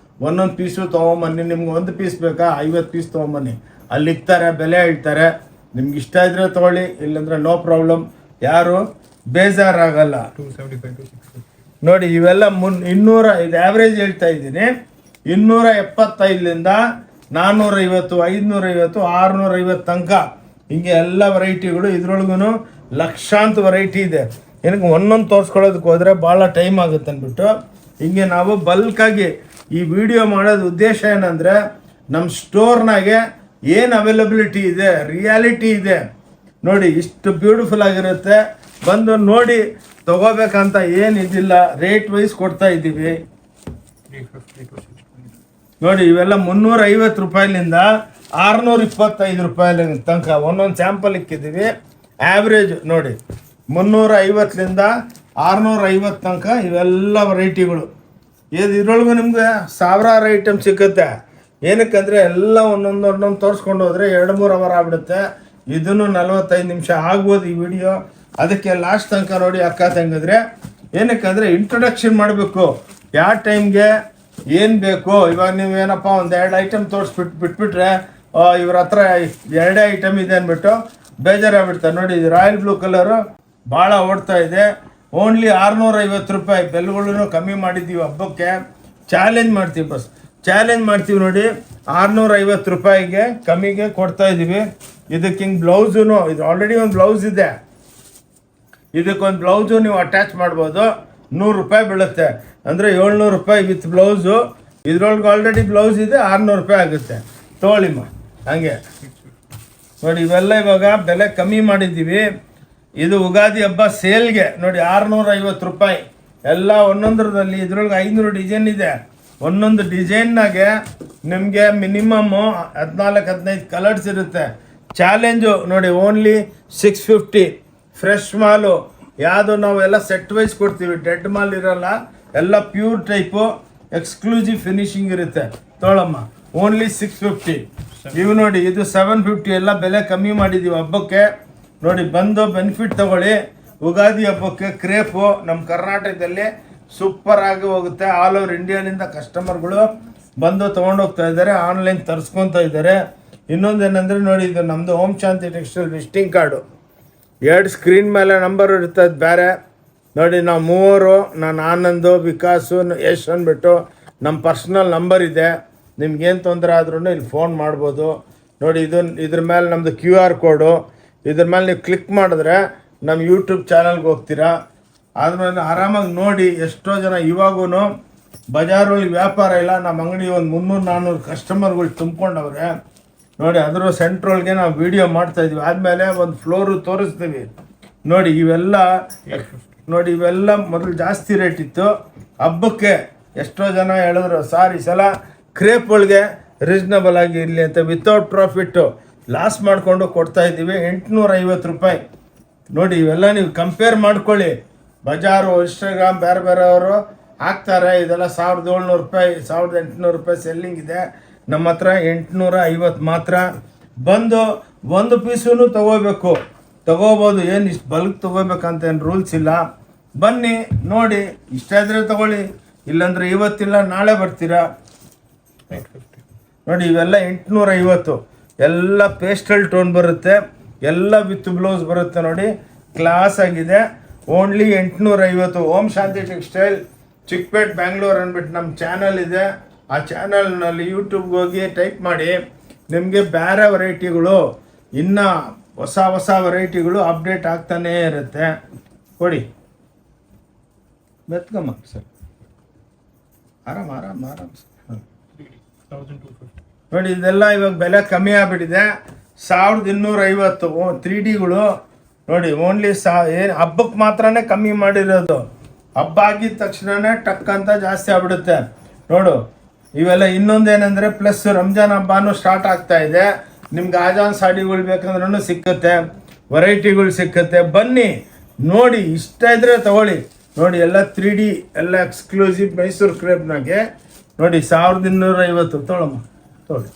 ಒಂದೊಂದು ಪೀಸು ತೊಗೊಂಬನ್ನಿ. ನಿಮ್ಗೆ ಒಂದು ಪೀಸ್ ಬೇಕಾ 50 ಪೀಸ್ ತೊಗೊಂಬನ್ನಿ. ಅಲ್ಲಿ ಇಕ್ತಾರೆ, ಬೆಲೆ ಹೇಳ್ತಾರೆ. ನಿಮ್ಗೆ ಇಷ್ಟ ಇದ್ರೆ ತೊಗೊಳ್ಳಿ, ಇಲ್ಲಾಂದ್ರೆ ನೋ ಪ್ರಾಬ್ಲಮ್, ಯಾರು ಬೇಜಾರಾಗಲ್ಲ. ನೋಡಿ ಇವೆಲ್ಲ 200, ಇದು ಆ್ಯಾವ್ರೇಜ್ ಹೇಳ್ತಾ ಇದ್ದೀನಿ. 275ಲಿಂದ 450, 550, 650 ತನಕ ಹಿಂಗೆ ಎಲ್ಲ ವೆರೈಟಿಗಳು. ಇದ್ರೊಳಗೂ ಲಕ್ಷಾಂತರ ವೆರೈಟಿ ಇದೆ. ಏನಕ್ಕೆ ಒಂದೊಂದು ತೋರಿಸ್ಕೊಳ್ಳೋದಕ್ಕೆ ಹೋದರೆ ಭಾಳ ಟೈಮ್ ಆಗುತ್ತೆ ಅಂದ್ಬಿಟ್ಟು ಹಿಂಗೆ ನಾವು ಬಲ್ಕಾಗಿ ಈ ವಿಡಿಯೋ ಮಾಡೋದು ಉದ್ದೇಶ ಏನಂದರೆ ನಮ್ಮ ಸ್ಟೋರ್ನಾಗೆ ಏನು ಅವೈಲಬಿಲಿಟಿ ಇದೆ, ರಿಯಾಲಿಟಿ ಇದೆ ನೋಡಿ. ಇಷ್ಟು ಬ್ಯೂಟಿಫುಲ್ ಆಗಿರುತ್ತೆ. ಬಂದು ನೋಡಿ, ತಗೋಬೇಕಂತ ಏನಿದಿಲ್ಲ, ರೇಟ್ ವೈಸ್ ಕೊಡ್ತಾ ಇದ್ದೀವಿ ನೋಡಿ. ಇವೆಲ್ಲ 350 ರೂಪಾಯಿಲಿಂದ 625 ರೂಪಾಯಿ ತನಕ ಒಂದೊಂದು ಸ್ಯಾಂಪಲ್ ಇಕ್ಕಿದ್ದೀವಿ. ಆ್ಯಾವ್ರೇಜ್ ನೋಡಿ 350ಲಿಂದ 650 ತನಕ ಇವೆಲ್ಲ ವೆರೈಟಿಗಳು. ಇದ್ರೊಳಗೂ ನಿಮ್ಗೆ ಸಾವಿರಾರು ಐಟಮ್ ಸಿಗುತ್ತೆ. ಏನಕ್ಕಂದರೆ ಎಲ್ಲ ಒಂದೊಂದು ತೋರಿಸ್ಕೊಂಡು ಹೋದರೆ 2-3 ಅವರ್ ಆಗ್ಬಿಡುತ್ತೆ. ಇದನ್ನು 45 ನಿಮಿಷ ಆಗ್ಬೋದು ಈ ವಿಡಿಯೋ. ಅದಕ್ಕೆ ಲಾಸ್ಟ್ ತನಕ ನೋಡಿ ಅಕ್ಕ ತಂಗಿದ್ರೆ. ಏನಕ್ಕಂದರೆ ಇಂಟ್ರೊಡಕ್ಷನ್ ಮಾಡಬೇಕು, ಯಾವ ಟೈಮ್ಗೆ ಏನು ಬೇಕು. ಇವಾಗ ನೀವು ಏನಪ್ಪ ಒಂದು 2 ಐಟಮ್ ಬಿಟ್ಬಿಟ್ರೆ ಇವ್ರ ಹತ್ರ 2 ಐಟಮ್ ಇದೆ ಅಂದ್ಬಿಟ್ಟು ಬೇಜಾರಾಗ್ಬಿಡ್ತಾರೆ. ನೋಡಿ ಇದು ರಾಯಲ್ ಬ್ಲೂ ಕಲರು ಭಾಳ ಓಡ್ತಾ ಇದೆ. ಓನ್ಲಿ 650 ರೂಪಾಯಿ. ಬೆಲ್ಗಳನ್ನು ಕಮ್ಮಿ ಮಾಡಿದ್ದೀವಿ ಹಬ್ಬಕ್ಕೆ. ಚಾಲೆಂಜ್ ಮಾಡ್ತೀವಿ, ಬಸ್ ಚಾಲೆಂಜ್ ಮಾಡ್ತೀವಿ ನೋಡಿ. 650 ರೂಪಾಯಿಗೆ ಕಮ್ಮಿಗೆ ಕೊಡ್ತಾ ಇದ್ದೀವಿ. ಇದಕ್ಕೆ ಹಿಂಗೆ ಬ್ಲೌಸು, ಇದು ಆಲ್ರೆಡಿ ಒಂದು ಬ್ಲೌಸ್ ಇದೆ. ಇದಕ್ಕೊಂದು ಬ್ಲೌಸು ನೀವು ಅಟ್ಯಾಚ್ ಮಾಡ್ಬೋದು. 100 ರೂಪಾಯಿ ಬೀಳುತ್ತೆ. ಅಂದರೆ 700 ರೂಪಾಯಿ ವಿತ್ ಬ್ಲೌಸು. ಇದ್ರೊಳಗೆ ಆಲ್ರೆಡಿ ಬ್ಲೌಸ್ ಇದೆ, 600 ರೂಪಾಯಿ ಆಗುತ್ತೆ. ತೊಗೊಳ್ಳಿಮ್ಮ ಹಂಗೆ ನೋಡಿ. ಇವೆಲ್ಲ ಇವಾಗ ಬೆಲೆ ಕಮ್ಮಿ ಮಾಡಿದ್ದೀವಿ. ಇದು ಯುಗಾದಿ ಹಬ್ಬ ಸೇಲ್ಗೆ ನೋಡಿ 650 ರೂಪಾಯಿ ಎಲ್ಲ ಒಂದೊಂದರದಲ್ಲಿ. ಇದ್ರೊಳಗೆ 500 ಡಿಸೈನ್ ಇದೆ. ಒಂದೊಂದು ಡಿಸೈನ್ನಾಗೆ ನಿಮಗೆ ಮಿನಿಮಮ್ಮು 14-15 ಕಲರ್ಸ್ ಇರುತ್ತೆ. ಚಾಲೆಂಜು ನೋಡಿ ಓನ್ಲಿ 650. ಫ್ರೆಶ್ ಮಾಲು ಯಾವುದು ನಾವೆಲ್ಲ ಸೆಟ್ ವೈಸ್ ಕೊಡ್ತೀವಿ, ಡೆಡ್ ಮಾಲ್ ಇರಲ್ಲ, ಎಲ್ಲ ಪ್ಯೂರ್ ಟೈಪು ಎಕ್ಸ್ಕ್ಲೂಸಿವ್ ಫಿನಿಶಿಂಗ್ ಇರುತ್ತೆ. ತೊಗೊಳಮ್ಮ ಓನ್ಲಿ 650. ಇವು ನೋಡಿ ಇದು 750. ಎಲ್ಲ ಬೆಲೆ ಕಮ್ಮಿ ಮಾಡಿದ್ದೀವಿ ಹಬ್ಬಕ್ಕೆ ನೋಡಿ. ಬಂದು ಬೆನಿಫಿಟ್ ತಗೊಳ್ಳಿ. ಯುಗಾದಿ ಹಬ್ಬಕ್ಕೆ ಕ್ರೇಪು ನಮ್ಮ ಕರ್ನಾಟಕದಲ್ಲಿ ಸೂಪರ್ ಆಗಿ ಹೋಗುತ್ತೆ. ಆಲ್ ಓವರ್ ಇಂಡಿಯಾನಿಂದ ಕಸ್ಟಮರ್ಗಳು ಬಂದು ತೊಗೊಂಡೋಗ್ತಾ ಇದ್ದಾರೆ, ಆನ್ಲೈನ್ ತರಿಸ್ಕೊತಾ ಇದ್ದಾರೆ. ಇನ್ನೊಂದೇನೆಂದರೆ ನೋಡಿ, ಇದು ನಮ್ಮದು ಓಂ Shanti textile visiting card. 2 screen ಮೇಲೆ ನಂಬರ್ ಇರ್ತದೆ ಬೇರೆ ನೋಡಿ. ನಾವು 3, ನಾನು ಆನಂದು, ವಿಕಾಸು, ಯಶ್ ಅಂದ್ಬಿಟ್ಟು ನಮ್ಮ ಪರ್ಸ್ನಲ್ ನಂಬರ್ ಇದೆ. ನಿಮ್ಗೇನು ತೊಂದರೆ ಆದ್ರೂ ಇಲ್ಲಿ ಫೋನ್ ಮಾಡ್ಬೋದು ನೋಡಿ. ಇದ್ರ ಮೇಲೆ ನಮ್ಮದು QR ಕೋಡು. ಇದ್ರ ಮೇಲೆ ನೀವು ಕ್ಲಿಕ್ ಮಾಡಿದ್ರೆ ನಮ್ಮ ಯೂಟ್ಯೂಬ್ ಚಾನಲ್ಗೆ ಹೋಗ್ತೀರಾ. ಆದ್ಮೇಲೆ ಆರಾಮಾಗಿ ನೋಡಿ. ಎಷ್ಟೋ ಜನ ಇವಾಗೂ ಬಜಾರೊಳಗೆ ವ್ಯಾಪಾರ ಇಲ್ಲ, ನಮ್ಮ ಅಂಗಡಿ ಒಂದು 300-400 ಕಸ್ಟಮರ್ಗಳು ತುಂಬ್ಕೊಂಡವ್ರೆ ನೋಡಿ. ಅದರ ಸೆಂಟ್ರೊಳಗೆ ನಾವು ವಿಡಿಯೋ ಮಾಡ್ತಾಯಿದ್ವಿ. ಆದಮೇಲೆ ಒಂದು ಫ್ಲೋರು ತೋರಿಸ್ತೀವಿ ನೋಡಿ. ಇವೆಲ್ಲ ನೋಡಿ, ಇವೆಲ್ಲ ಮೊದಲು ಜಾಸ್ತಿ ರೇಟ್ ಇತ್ತು. ಹಬ್ಬಕ್ಕೆ ಎಷ್ಟೋ ಜನ ಹೇಳಿದ್ರು ಸಾರ್ ಈ ಸಲ ಕ್ರೇಪ್ ಒಳಗೆ ರೀಸ್ನಬಲ್ ಆಗಿ ಇರಲಿ ಅಂತ ವಿತೌಟ್ ಪ್ರಾಫಿಟ್ಟು ಲಾಸ್ ಮಾಡಿಕೊಂಡು ಕೊಡ್ತಾಯಿದ್ದೀವಿ. 850 ರೂಪಾಯಿ ನೋಡಿ. ಇವೆಲ್ಲ ನೀವು ಕಂಪೇರ್ ಮಾಡ್ಕೊಳ್ಳಿ. ಬಜಾರು, ಇನ್ಸ್ಟಾಗ್ರಾಮ್ ಬೇರೆ ಬೇರೆಯವರು ಹಾಕ್ತಾರೆ. ಇದೆಲ್ಲ 1700 ರೂಪಾಯಿ, 1800 ರೂಪಾಯಿ ಸೆಲ್ಲಿಂಗ್ ಇದೆ. ನಮ್ಮ ಹತ್ರ 850 ಮಾತ್ರ. ಬಂದು ಒಂದು ಪೀಸೂ ತಗೋಬೋದು. ಏನು ಇಷ್ಟು ಬಲ್ಕ್ ತೊಗೋಬೇಕಂತ ಏನು ರೂಲ್ಸ್ ಇಲ್ಲ. ಬನ್ನಿ ನೋಡಿ, ಇಷ್ಟ ಇದ್ರೆ ತಗೊಳ್ಳಿ, ಇಲ್ಲಾಂದರೆ ಇವತ್ತಿಲ್ಲ ನಾಳೆ ಬರ್ತೀರಾ ನೋಡಿ. ಇವೆಲ್ಲ 850. ಎಲ್ಲ ಪೇಸ್ಟಲ್ ಟೋನ್ ಬರುತ್ತೆ, ಎಲ್ಲ ವಿತ್ ಬ್ಲೌಸ್ ಬರುತ್ತೆ ನೋಡಿ. ಕ್ಲಾಸ್ ಆಗಿದೆ. ಓನ್ಲಿ 850. ಓಂ ಶಾಂತಿ ಟೆಕ್ಸ್ಟೈಲ್ ಚಿಕ್ಕಪೇಟ್ ಬ್ಯಾಂಗ್ಳೂರ್ ಅಂದ್ಬಿಟ್ಟು ನಮ್ಮ ಚಾನಲ್ ಇದೆ. ಆ ಚಾನಲ್ನಲ್ಲಿ ಯೂಟ್ಯೂಬ್ಗೆ ಹೋಗಿ ಟೈಪ್ ಮಾಡಿ. ನಿಮಗೆ ಬೇರೆ ವೆರೈಟಿಗಳು, ಇನ್ನು ಹೊಸ ವೆರೈಟಿಗಳು ಅಪ್ಡೇಟ್ ಆಗ್ತಾನೇ ಇರುತ್ತೆ. ಕೊಡಿ ಮೆತ್ಕಮ್ಮ ಸರ್, ಆರಾಮ್ ಸರ್. ನೋಡಿ ಇದೆಲ್ಲ ಇವಾಗ ಬೆಲೆ ಕಮ್ಮಿ ಆಗಿಬಿಟ್ಟಿದೆ. 1250 3Dಗಳು ನೋಡಿ. ಓನ್ಲಿ ಏನು ಹಬ್ಬಕ್ಕೆ ಮಾತ್ರನೇ ಕಮ್ಮಿ ಮಾಡಿರೋದು. ಹಬ್ಬ ಆಗಿದ ತಕ್ಷಣವೇ ಟಕ್ ಅಂತ ಜಾಸ್ತಿ ಆಗ್ಬಿಡುತ್ತೆ ನೋಡು. ಇವೆಲ್ಲ ಇನ್ನೊಂದೇನೆಂದರೆ ಪ್ಲಸ್ ರಂಜಾನ್ ಹಬ್ಬನೂ ಸ್ಟಾರ್ಟ್ ಆಗ್ತಾ ಇದೆ. ನಿಮ್ಗೆ ಆಜಾನ್ ಸಾಡಿಗಳು ಬೇಕಂದ್ರೂ ಸಿಕ್ಕುತ್ತೆ, ವೆರೈಟಿಗಳು ಸಿಕ್ಕುತ್ತೆ. ಬನ್ನಿ ನೋಡಿ, ಇಷ್ಟ ಇದ್ದರೆ ತಗೊಳ್ಳಿ ನೋಡಿ. ಎಲ್ಲ 3D ಎಲ್ಲ ಎಕ್ಸ್ಕ್ಲೂಸಿವ್ ಮೈಸೂರು ಕ್ರೇಪ್ನಾಗೆ ನೋಡಿ. 1250 ತೊಗೊಳಮ್ಮ, ತೊಗೊಳ್ಳಿ.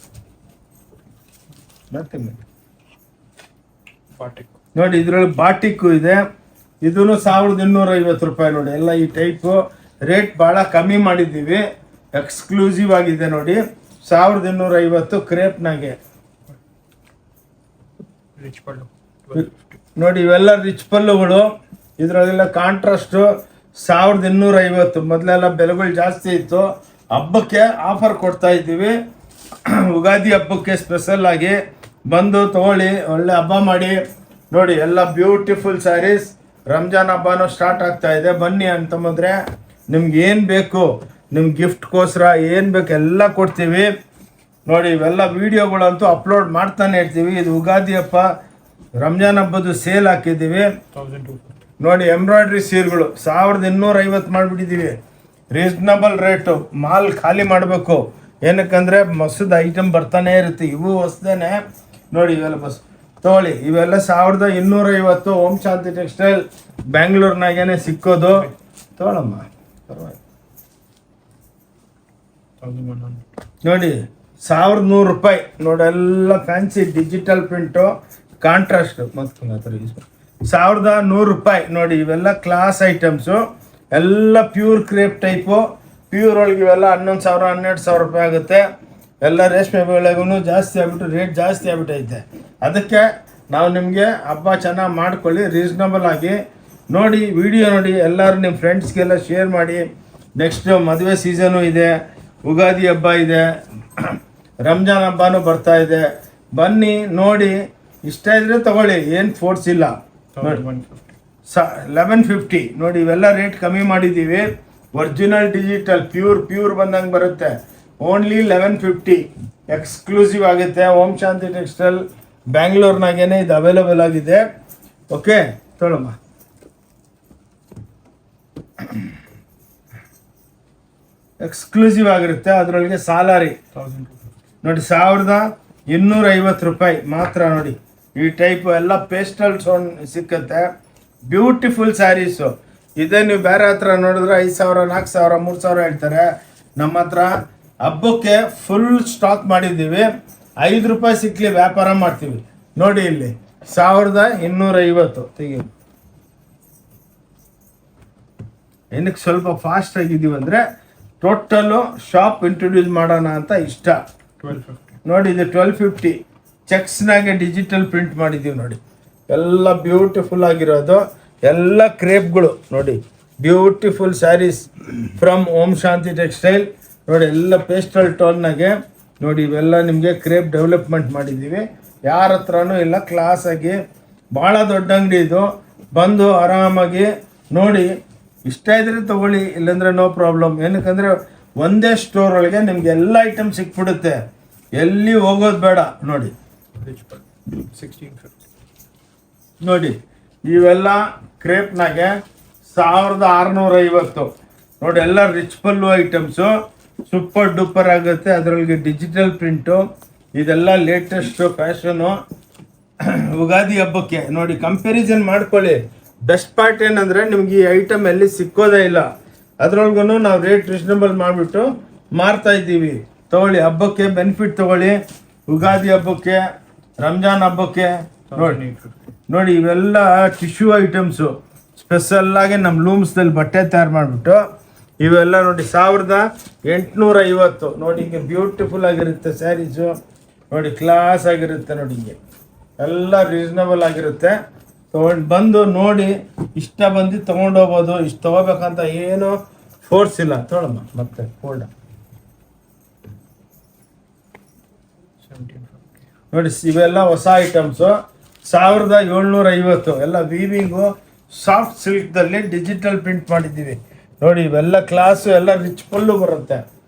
ಮತ್ತೆ ನೋಡಿ ಇದ್ರೊಳಗೆ ಬಾಟಿಕ್ಕು ಇದೆ. ಇದೂ 1250 ರೂಪಾಯಿ ನೋಡಿ. ಎಲ್ಲ ಈ ಟೈಪು ರೇಟ್ ಭಾಳ ಕಮ್ಮಿ ಮಾಡಿದ್ದೀವಿ, ಎಕ್ಸ್ಕ್ಲೂಸಿವ್ ಆಗಿದೆ ನೋಡಿ. 1250 ಕ್ರೇಪ್ನಾಗೆ ನೋಡಿ. ಇವೆಲ್ಲ ರಿಚ್ ಪಲ್ಲುಗಳು, ಇದರಲ್ಲೆಲ್ಲ ಕಾಂಟ್ರಾಸ್ಟು 1250. ಮೊದಲೆಲ್ಲ ಬೆಲೆಗಳು ಜಾಸ್ತಿ ಇತ್ತು, ಹಬ್ಬಕ್ಕೆ ಆಫರ್ ಕೊಡ್ತಾ ಇದ್ದೀವಿ. ಯುಗಾದಿ ಹಬ್ಬಕ್ಕೆ ಸ್ಪೆಷಲ್ ಆಗಿ ಬಂದು ತಗೊಳ್ಳಿ, ಒಳ್ಳೆ ಹಬ್ಬ ಮಾಡಿ ನೋಡಿ. ಎಲ್ಲ ಬ್ಯೂಟಿಫುಲ್ ಸ್ಯಾರೀಸ್. ರಂಜಾನ್ ಹಬ್ಬನೂ ಸ್ಟಾರ್ಟ್ ಆಗ್ತಾ ಇದೆ, ಬನ್ನಿ ಅಂತಂದ್ರೆ ನಿಮ್ಗೆ ಏನು ಬೇಕು, ನಿಮ್ಗೆ ಗಿಫ್ಟ್ಗೋಸ್ಕರ ಏನು ಬೇಕು ಎಲ್ಲ ಕೊಡ್ತೀವಿ ನೋಡಿ. ಇವೆಲ್ಲ ವೀಡಿಯೋಗಳಂತೂ ಅಪ್ಲೋಡ್ ಮಾಡ್ತಾನೆ ಇರ್ತೀವಿ. ಇದು ಯುಗಾದಿ ಹಬ್ಬ, ರಂಜಾನ್ ಹಬ್ಬದ್ದು ಸೇಲ್ ಹಾಕಿದ್ದೀವಿ ನೋಡಿ. ಎಂಬ್ರಾಯ್ಡ್ರಿ ಸೀರೆಗಳು 1250 ಮಾಡಿಬಿಟ್ಟಿದ್ದೀವಿ. ರೀಸ್ನಬಲ್ ರೇಟು, ಮಾಲ್ ಖಾಲಿ ಮಾಡಬೇಕು. ಏನಕ್ಕಂದರೆ ಮಸದ ಐಟಮ್ ಬರ್ತಾನೆ ಇರುತ್ತೆ. ಇವು ಹೊಸದೇನೆ ನೋಡಿ, ಇವೆಲ್ಲ ಬಸ್ ತೊಗೊಳ್ಳಿ. ಇವೆಲ್ಲ 1250. ಓಂ ಶಾಂತಿ ಟೆಕ್ಸ್ಟೈಲ್ ಬ್ಯಾಂಗ್ಳೂರ್ನಾಗೇನೆ ಸಿಕ್ಕೋದು. ತೊಗೊಳಮ್ಮ, ಪರವಾಗಿಲ್ಲ ನೋಡಿ. 1100 ರೂಪಾಯಿ ನೋಡಿ. ಎಲ್ಲ ಫ್ಯಾನ್ಸಿ ಡಿಜಿಟಲ್ ಪ್ರಿಂಟು, ಕಾಂಟ್ರಾಸ್ಟ್ ಮತ್ತು 1100 ರೂಪಾಯಿ ನೋಡಿ. ಇವೆಲ್ಲ ಕ್ಲಾಸ್ ಐಟಮ್ಸು, ಎಲ್ಲ ಪ್ಯೂರ್ ಕ್ರೇಪ್ ಟೈಪು. ಪ್ಯೂರ್ ಒಳಗೆ ಇವೆಲ್ಲ 11,000 12,000 ರೂಪಾಯಿ ಆಗುತ್ತೆ. ಎಲ್ಲ ರೇಷ್ಮೆ ಬೆಳೆಗೂ ಜಾಸ್ತಿ ಆಗ್ಬಿಟ್ಟು ರೇಟ್ ಜಾಸ್ತಿ ಆಗ್ಬಿಟ್ಟೈತೆ. ಅದಕ್ಕೆ ನಾವು ನಿಮಗೆ ಹಬ್ಬ ಚೆನ್ನಾಗಿ ಮಾಡ್ಕೊಳ್ಳಿ, ರೀಸ್ನಬಲ್ ಆಗಿ ನೋಡಿ. ವಿಡಿಯೋ ನೋಡಿ, ಎಲ್ಲರೂ ನಿಮ್ಮ ಫ್ರೆಂಡ್ಸ್ಗೆಲ್ಲ ಶೇರ್ ಮಾಡಿ. ನೆಕ್ಸ್ಟ್ ಮದುವೆ ಸೀಸನು ಇದೆ, ಯುಗಾದಿ ಹಬ್ಬ ಇದೆ, ರಂಜಾನ್ ಹಬ್ಬನೂ ಬರ್ತಾ ಇದೆ. ಬನ್ನಿ ನೋಡಿ, ಇಷ್ಟ ಇದ್ರೆ ತಗೊಳ್ಳಿ, ಏನು ಫೋರ್ಸ್ ಇಲ್ಲ. 1150 ನೋಡಿ. ಇವೆಲ್ಲ ರೇಟ್ ಕಮ್ಮಿ ಮಾಡಿದ್ದೀವಿ. ಒರಿಜಿನಲ್ ಡಿಜಿಟಲ್ ಪ್ಯೂರ್ ಬಂದಂಗೆ ಬರುತ್ತೆ. ಓನ್ಲಿ 1150 ಎಕ್ಸ್ಕ್ಲೂಸಿವ್ ಆಗುತ್ತೆ. ಓಂ ಶಾಂತಿ ಟೆಕ್ಸ್ಟೈಲ್ ಬ್ಯಾಂಗ್ಳೂರ್ನಾಗೇನೆ ಇದು ಅವೈಲೇಬಲ್ ಆಗಿದೆ. ಓಕೆ, ತೊಗೊಳಮ್ಮ. ಎಕ್ಸ್ಕ್ಲೂಸಿವ್ ಆಗಿರುತ್ತೆ. ಅದರೊಳಗೆ ಸಾಲಾರಿ ನೋಡಿ 1250 ರೂಪಾಯಿ ಮಾತ್ರ ನೋಡಿ. ಈ ಟೈಪು ಎಲ್ಲ ಪೇಸ್ಟಲ್ ಸೋನ್ ಸಿಕ್ಕತ್ತೆ. ಬ್ಯೂಟಿಫುಲ್ ಸ್ಯಾರೀಸು. ಇದೇ ನೀವು ಬೇರೆ ಹತ್ರ ನೋಡಿದ್ರೆ 5,000 4,000 3,000 ಹೇಳ್ತಾರೆ. ನಮ್ಮ ಹತ್ರ ಹಬ್ಬಕ್ಕೆ ಫುಲ್ ಸ್ಟಾಕ್ ಮಾಡಿದ್ದೀವಿ. 5 ರೂಪಾಯಿ ಸಿಕ್ಕಲಿ ವ್ಯಾಪಾರ ಮಾಡ್ತೀವಿ ನೋಡಿ. ಇಲ್ಲಿ 1250 ತೆಗಿ. ಏನಕ್ಕೆ ಸ್ವಲ್ಪ ಫಾಸ್ಟ್ ಆಗಿದ್ದೀವಿ ಅಂದರೆ ಟೋಟಲು ಶಾಪ್ ಇಂಟ್ರೊಡ್ಯೂಸ್ ಮಾಡೋಣ ಅಂತ ಇಷ್ಟ. 1250 ನೋಡಿ. ಇದು 1250 ಚೆಕ್ಸ್ನಾಗೆ ಡಿಜಿಟಲ್ ಪ್ರಿಂಟ್ ಮಾಡಿದ್ದೀವಿ ನೋಡಿ. ಎಲ್ಲ ಬ್ಯೂಟಿಫುಲ್ ಆಗಿರೋದು, ಎಲ್ಲ ಕ್ರೇಪ್ಗಳು ನೋಡಿ. Beautiful saris from Om Shanti textile ನೋಡಿ. ಎಲ್ಲ ಪೇಸ್ಟಲ್ ಟೋನ್ನಾಗೆ ನೋಡಿ. ಇವೆಲ್ಲ ನಿಮಗೆ ಕ್ರೇಪ್ ಡೆವಲಪ್ಮೆಂಟ್ ಮಾಡಿದ್ದೀವಿ. ಯಾರ ಹತ್ರನೂ ಇಲ್ಲ, ಕ್ಲಾಸಾಗಿ ಭಾಳ ದೊಡ್ಡ ಅಂಗಡಿ ಇದು. ಬಂದು ಆರಾಮಾಗಿ ನೋಡಿ, ಇಷ್ಟ ಇದ್ರೆ ತಗೊಳ್ಳಿ, ಇಲ್ಲಾಂದರೆ ನೋ ಪ್ರಾಬ್ಲಮ್. ಏನಕ್ಕಂದರೆ ಒಂದೇ ಸ್ಟೋರ್ ಒಳಗೆ ನಿಮ್ಗೆ ಎಲ್ಲ ಐಟಮ್ ಸಿಕ್ಬಿಡುತ್ತೆ, ಎಲ್ಲಿ ಹೋಗೋದು ಬೇಡ ನೋಡಿ. 1650 ನೋಡಿ. ಇವೆಲ್ಲ ಕ್ರೇಪ್ನಾಗೆ 1650 ನೋಡಿ. ಎಲ್ಲ ರಿಚ್ ಪಲ್ಲು ಐಟಮ್ಸು, ಸೂಪರ್ ಡೂಪರ್ ಆಗುತ್ತೆ. ಅದರೊಳಗೆ ಡಿಜಿಟಲ್ ಪ್ರಿಂಟು, ಇದೆಲ್ಲ ಲೇಟೆಸ್ಟು ಫ್ಯಾಷನು ಯುಗಾದಿ ಹಬ್ಬಕ್ಕೆ ನೋಡಿ. ಕಂಪ್ಯಾರಿಸನ್ ಮಾಡ್ಕೊಳ್ಳಿ. ಬೆಸ್ಟ್ ಪಾರ್ಟ್ ಏನಂದರೆ ನಿಮ್ಗೆ ಈ ಐಟಮ್ ಎಲ್ಲಿ ಸಿಕ್ಕೋದೇ ಇಲ್ಲ. ಅದ್ರೊಳಗೂ ನಾವು ರೇಟ್ ರೀಸನಬಲ್ ಮಾಡಿಬಿಟ್ಟು ಮಾರ್ತಾ ಇದ್ದೀವಿ. ತೊಗೊಳ್ಳಿ, ಹಬ್ಬಕ್ಕೆ ಬೆನಿಫಿಟ್ ತೊಗೊಳ್ಳಿ. ಯುಗಾದಿ ಹಬ್ಬಕ್ಕೆ, ರಂಜಾನ್ ಹಬ್ಬಕ್ಕೆ ನೋಡಿ. ಇವೆಲ್ಲ ಟಿಶ್ಯೂ ಐಟಮ್ಸು ಸ್ಪೆಷಲ್ಲಾಗಿ ನಮ್ಮ ಲೂಮ್ಸ್ದಲ್ಲಿ ಬಟ್ಟೆ ತಯಾರು ಮಾಡಿಬಿಟ್ಟು ಇವೆಲ್ಲ ನೋಡಿ. 1850 ನೋಡಿ. ಹಿಂಗೆ ಬ್ಯೂಟಿಫುಲ್ ಆಗಿರುತ್ತೆ ಸ್ಯಾರೀಸು ನೋಡಿ. ಕ್ಲಾಸ್ ಆಗಿರುತ್ತೆ ನೋಡಿ. ಹಿಂಗೆ ಎಲ್ಲ ರೀಸನಬಲ್ ಆಗಿರುತ್ತೆ. ತೊಗೊಂಡು ಬಂದು ನೋಡಿ, ಇಷ್ಟ ಬಂದು ತೊಗೊಂಡು ಹೋಗ್ಬೋದು. ಇಷ್ಟು ತೊಗೋಬೇಕಂತ ಏನು ಫೋರ್ಸ್ ಇಲ್ಲ. ತೊಗೊಳಮ್ಮ ಮತ್ತೆ ಫೋಲ್ಡ ನೋಡಿ. ಇವೆಲ್ಲ ಹೊಸ ಐಟಮ್ಸು 1750 ಎಲ್ಲ ವೀವಿಂಗು, ಸಾಫ್ಟ್ ಸಿಲ್ಕ್ದಲ್ಲಿ ಡಿಜಿಟಲ್ ಪ್ರಿಂಟ್ ಮಾಡಿದ್ದೀವಿ ನೋಡಿ. ಇವೆಲ್ಲ ಕ್ಲಾಸು, ಎಲ್ಲ ರಿಚ್ ಪಲ್ಲು ಬರುತ್ತೆ,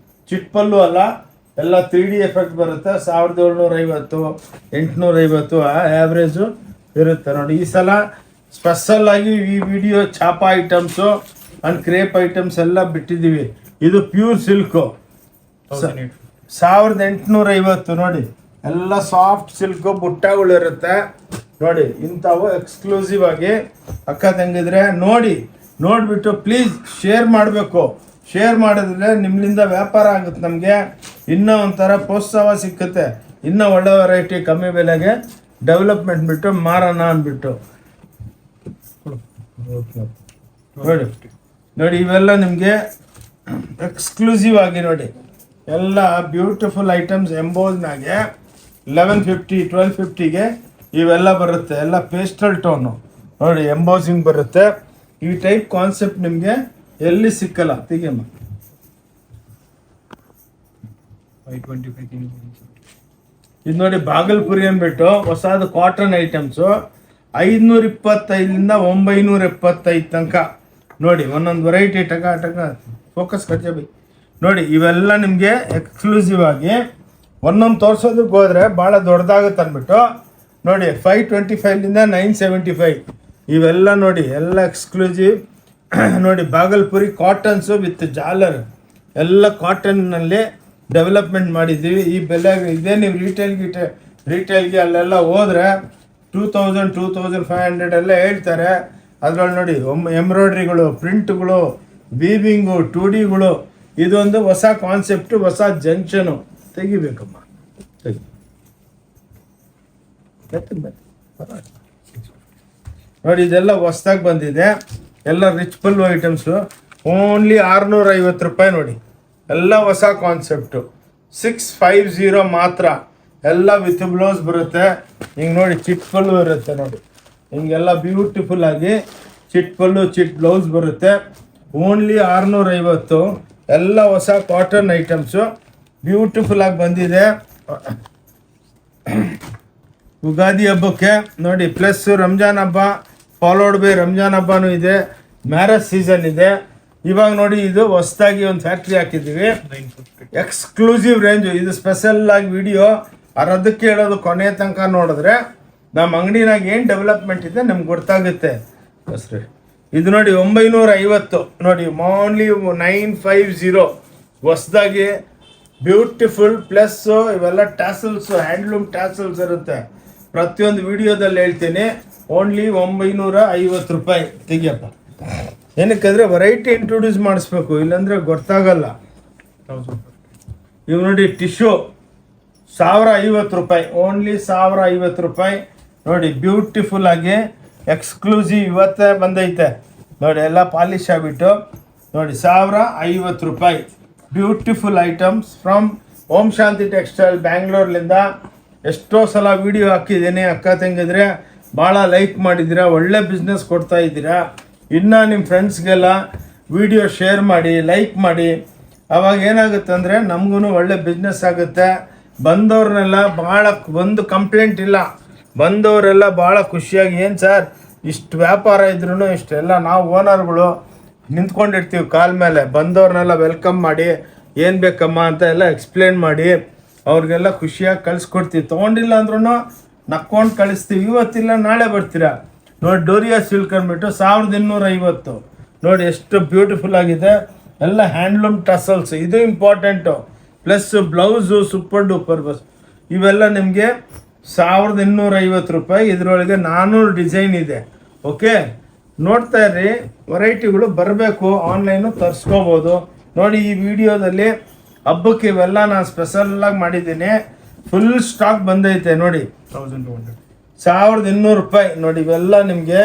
ಚಿಟ್ ಪಲ್ಲು ಅಲ್ಲ, ಎಲ್ಲ 3D ಎಫೆಕ್ಟ್ ಬರುತ್ತೆ. 1750 850 ಆ್ಯಾವ್ರೇಜು ಇರುತ್ತೆ ನೋಡಿ. ಈ ಸಲ ಸ್ಪೆಷಲ್ ಆಗಿ ಈ ವಿಡಿಯೋ ಚಾಪ ಐಟಮ್ಸು ಆ್ಯಂಡ್ ಕ್ರೇಪ್ ಐಟಮ್ಸ್ ಎಲ್ಲ ಬಿಟ್ಟಿದ್ದೀವಿ. ಇದು ಪ್ಯೂರ್ ಸಿಲ್ಕು 1850 ನೋಡಿ. ಎಲ್ಲ ಸಾಫ್ಟ್ ಸಿಲ್ಕು ಬುಟ್ಟಗಳಿರುತ್ತೆ ನೋಡಿ. ಇಂಥವು ಎಕ್ಸ್ಕ್ಲೂಸಿವ್ ಆಗಿ ಅಕ್ಕ ತಂಗಿದ್ರೆ ನೋಡಿ. ನೋಡಿಬಿಟ್ಟು ಪ್ಲೀಸ್ ಶೇರ್ ಮಾಡಬೇಕು. ಶೇರ್ ಮಾಡಿದ್ರೆ ನಿಮ್ಮಿಂದ ವ್ಯಾಪಾರ ಆಗುತ್ತೆ, ನಮಗೆ ಇನ್ನೂ ಒಂಥರ ಪ್ರೋತ್ಸಾಹ ಸಿಕ್ಕುತ್ತೆ. ಇನ್ನೂ ಒಳ್ಳೆ ವೆರೈಟಿ ಕಮ್ಮಿ ಬೆಲೆಗೆ ಡೆವಲಪ್ಮೆಂಟ್ ಬಿಟ್ಟು ಮಾರೋಣ ಅಂದ್ಬಿಟ್ಟು ನೋಡಿ ನೋಡಿ ಇವೆಲ್ಲ ನಿಮಗೆ ಎಕ್ಸ್ಕ್ಲೂಸಿವ್ ಆಗಿ ನೋಡಿ ಎಲ್ಲ ಬ್ಯೂಟಿಫುಲ್ ಐಟಮ್ಸ್ ಎಂಬೋಸ್ನಾಗೆ 1150 1250ಗೆ ಇವೆಲ್ಲ ಬರುತ್ತೆ. ಎಲ್ಲ ಪೇಸ್ಟಲ್ ಟೋನು ನೋಡಿ ಎಂಬೋಸಿಂಗ್ ಬರುತ್ತೆ. ಈ ಟೈಪ್ ಕಾನ್ಸೆಪ್ಟ್ ನಿಮಗೆ ಎಲ್ಲಿ ಸಿಕ್ಕಲ್ಲ. ತೆಗಿಯಮ್ಮ. ಇದು ನೋಡಿ ಬಾಗಲ್ಪುರಿ ಅಂದ್ಬಿಟ್ಟು ಹೊಸದು ಕಾಟನ್ ಐಟಮ್ಸು 525ರಿಂದ 975 ತನಕ ನೋಡಿ ಒಂದೊಂದು ವೆರೈಟಿ ಟಕ ಫೋಕಸ್ ಕಚ್ಚಬಿ ನೋಡಿ. ಇವೆಲ್ಲ ನಿಮಗೆ ಎಕ್ಸ್ಕ್ಲೂಸಿವ್ ಆಗಿ ಒಂದೊಂದು ತೋರಿಸೋದಕ್ಕೆ ಹೋದರೆ ಭಾಳ ದೊಡ್ಡದಾಗುತ್ತೆ ಅಂದ್ಬಿಟ್ಟು ನೋಡಿ 525ರಿಂದ 975 ಇವೆಲ್ಲ ನೋಡಿ ಎಲ್ಲ ಎಕ್ಸ್ಕ್ಲೂಸಿವ್ ನೋಡಿ. ಬಾಗಲ್ಪುರಿ ಕಾಟನ್ಸು ವಿತ್ ಜಾಲರ್ ಎಲ್ಲ ಕಾಟನ್ನಲ್ಲಿ ಡೆವಲಪ್ಮೆಂಟ್ ಮಾಡಿದ್ದೀವಿ. ಈ ಬೆಲೆ ಇದೇ ನೀವು ರಿಟೇಲ್ಗೆ ಅಲ್ಲೆಲ್ಲ ಹೋದರೆ 2000 2500 ಎಲ್ಲ ಹೇಳ್ತಾರೆ. ಅದರಲ್ಲಿ ನೋಡಿ ಎಂಬ್ರಾಯ್ಡ್ರಿಗಳು, ಪ್ರಿಂಟ್ಗಳು, ವೀವಿಂಗು, 2Dಗಳು ಇದೊಂದು ಹೊಸ ಕಾನ್ಸೆಪ್ಟು, ಹೊಸ ಜಂಕ್ಷನು. ತೆಗಿಬೇಕಮ್ಮ ತೆಗಿ ನೋಡಿ. ಇದೆಲ್ಲ ಹೊಸ್ದಾಗಿ ಬಂದಿದೆ. ಎಲ್ಲ ರಿಚ್ ಪಲ್ಲು ಐಟಮ್ಸು ಓನ್ಲಿ 650 ರೂಪಾಯಿ ನೋಡಿ. ಎಲ್ಲ ಹೊಸ ಕಾನ್ಸೆಪ್ಟು 650 ಮಾತ್ರ. ಎಲ್ಲ ವಿತ್ ಬ್ಲೌಸ್ ಬರುತ್ತೆ. ಹಿಂಗೆ ನೋಡಿ ಚಿಟ್ ಪಲ್ಲು ಇರುತ್ತೆ ನೋಡಿ. ಹಿಂಗೆಲ್ಲ ಬ್ಯೂಟಿಫುಲ್ ಆಗಿ ಚಿಟ್ ಪಲ್ಲು ಚಿಟ್ ಬ್ಲೌಸ್ ಬರುತ್ತೆ. ಓನ್ಲಿ 650. ಎಲ್ಲ ಹೊಸ ಕಾಟನ್ ಐಟಮ್ಸು ಬ್ಯೂಟಿಫುಲ್ ಆಗಿ ಬಂದಿದೆ. ಯುಗಾದಿ ಹಬ್ಬಕ್ಕೆ ನೋಡಿ, ಪ್ಲಸ್ ರಂಜಾನ್ ಹಬ್ಬ ಫಾಲೋಡ್ ಬೈ ರಂಜಾನ್ ಹಬ್ಬನೂ ಇದೆ, ಮ್ಯಾರೇಜ್ ಸೀಸನ್ ಇದೆ. ಇವಾಗ ನೋಡಿ ಇದು ಹೊಸದಾಗಿ ಒಂದು ಫ್ಯಾಕ್ಟ್ರಿ ಹಾಕಿದ್ದೀವಿ, ಎಕ್ಸ್ಕ್ಲೂಸಿವ್ ರೇಂಜು. ಇದು ಸ್ಪೆಷಲ್ ಆಗಿ ವಿಡಿಯೋ ಅದಕ್ಕೆ ಹೇಳೋದು ಕೊನೆ ತನಕ ನೋಡಿದ್ರೆ ನಮ್ಮ ಅಂಗಡಿನಾಗ ಏನು ಡೆವಲಪ್ಮೆಂಟ್ ಇದೆ ನಮ್ಗೆ ಗೊತ್ತಾಗುತ್ತೆ. ಬಸ್ರಿ ಇದು ನೋಡಿ 950 ನೋಡಿ, ಓನ್ಲಿ 950 ಹೊಸದಾಗಿ ಬ್ಯೂಟಿಫುಲ್. ಪ್ಲಸ್ಸು ಇವೆಲ್ಲ ಟ್ಯಾಸಲ್ಸು, ಹ್ಯಾಂಡ್ಲೂಮ್ ಟ್ಯಾಸಲ್ಸ್ ಇರುತ್ತೆ. ಪ್ರತಿಯೊಂದು ವಿಡಿಯೋದಲ್ಲಿ ಹೇಳ್ತೀನಿ. ಓನ್ಲಿ 950 ರೂಪಾಯಿ. ತೆಗಿಯಪ್ಪ. ಏನಕ್ಕಂದರೆ ವೆರೈಟಿ ಇಂಟ್ರೊಡ್ಯೂಸ್ ಮಾಡಿಸ್ಬೇಕು, ಇಲ್ಲಾಂದರೆ ಗೊತ್ತಾಗಲ್ಲ. ಇವು ನೋಡಿ ಟಿಶ್ಯೂ 1050 ರೂಪಾಯಿ. ಓನ್ಲಿ 1050 ರೂಪಾಯಿ ನೋಡಿ. ಬ್ಯೂಟಿಫುಲ್ ಆಗಿ ಎಕ್ಸ್ಕ್ಲೂಸಿವ್ ಇವತ್ತೇ ಬಂದೈತೆ ನೋಡಿ. ಎಲ್ಲ ಪಾಲಿಶ್ ಆಗಿಬಿಟ್ಟು ನೋಡಿ 1050 ರೂಪಾಯಿ. Beautiful items from Om Shanti textile ಬ್ಯಾಂಗ್ಳೂರ್ಲಿಂದ. ಎಷ್ಟೋ ಸಲ ವಿಡಿಯೋ ಹಾಕಿದ್ದೀನಿ, ಅಕ್ಕ ತಂಗಿದ್ರೆ ಭಾಳ ಲೈಕ್ ಮಾಡಿದ್ದೀರಾ, ಒಳ್ಳೆ ಬಿಸ್ನೆಸ್ ಕೊಡ್ತಾ ಇದ್ದೀರಾ. ಇನ್ನು ನಿಮ್ಮ ಫ್ರೆಂಡ್ಸ್ಗೆಲ್ಲ ವಿಡಿಯೋ ಶೇರ್ ಮಾಡಿ, ಲೈಕ್ ಮಾಡಿ. ಅವಾಗ ಏನಾಗುತ್ತೆ ಅಂದರೆ ನಮಗೂ ಒಳ್ಳೆ ಬಿಸ್ನೆಸ್ ಆಗುತ್ತೆ. ಬಂದವ್ರನ್ನೆಲ್ಲ ಭಾಳ ಒಂದು ಕಂಪ್ಲೇಂಟ್ ಇಲ್ಲ, ಬಂದವರೆಲ್ಲ ಭಾಳ ಖುಷಿಯಾಗಿ, ಏನು ಸರ್ ಇಷ್ಟು ವ್ಯಾಪಾರ ಇದ್ರೂ ಇಷ್ಟೆಲ್ಲ ನಾವು ಓನರ್ಗಳು ನಿಂತ್ಕೊಂಡಿರ್ತೀವಿ ಕಾಲ ಮೇಲೆ. ಬಂದವ್ರನ್ನೆಲ್ಲ ವೆಲ್ಕಮ್ ಮಾಡಿ, ಏನು ಬೇಕಮ್ಮ ಅಂತ ಎಲ್ಲ ಎಕ್ಸ್ಪ್ಲೇನ್ ಮಾಡಿ ಅವ್ರಿಗೆಲ್ಲ ಖುಷಿಯಾಗಿ ಕಳಿಸ್ಕೊಡ್ತೀವಿ. ತೊಗೊಂಡಿಲ್ಲ ಅಂದ್ರೂ ನಕ್ಕೊಂಡು ಕಳಿಸ್ತೀವಿ. ಇವತ್ತಿಲ್ಲ ನಾಳೆ ಬರ್ತೀರಾ ನೋಡಿ. ಡೋರಿಯಾ ಸಿಲ್ಕ್ ಅಂದ್ಬಿಟ್ಟು 1250 ನೋಡಿ. ಎಷ್ಟು ಬ್ಯೂಟಿಫುಲ್ ಆಗಿದೆ. ಎಲ್ಲ ಹ್ಯಾಂಡ್ಲೂಮ್ ಟಸಲ್ಸ್, ಇದು important. Plus blouse super duper bus. ಇವೆಲ್ಲ ನಿಮಗೆ 1250 ರೂಪಾಯಿ. ಇದರೊಳಗೆ 400 ಡಿಸೈನ್ ಇದೆ. ಓಕೆ, ನೋಡ್ತಾ ಇರ್ರಿ. ವೆರೈಟಿಗಳು ಬರಬೇಕು, ಆನ್ಲೈನು ತರಿಸ್ಕೋಬೋದು ನೋಡಿ. ಈ ವಿಡಿಯೋದಲ್ಲಿ ಹಬ್ಬಕ್ಕೆ ಇವೆಲ್ಲ ನಾನು ಸ್ಪೆಷಲಾಗಿ ಮಾಡಿದ್ದೀನಿ. ಫುಲ್ ಸ್ಟಾಕ್ ಬಂದೈತೆ ನೋಡಿ. 1200 ರೂಪಾಯಿ ನೋಡಿ. ಇವೆಲ್ಲ ನಿಮಗೆ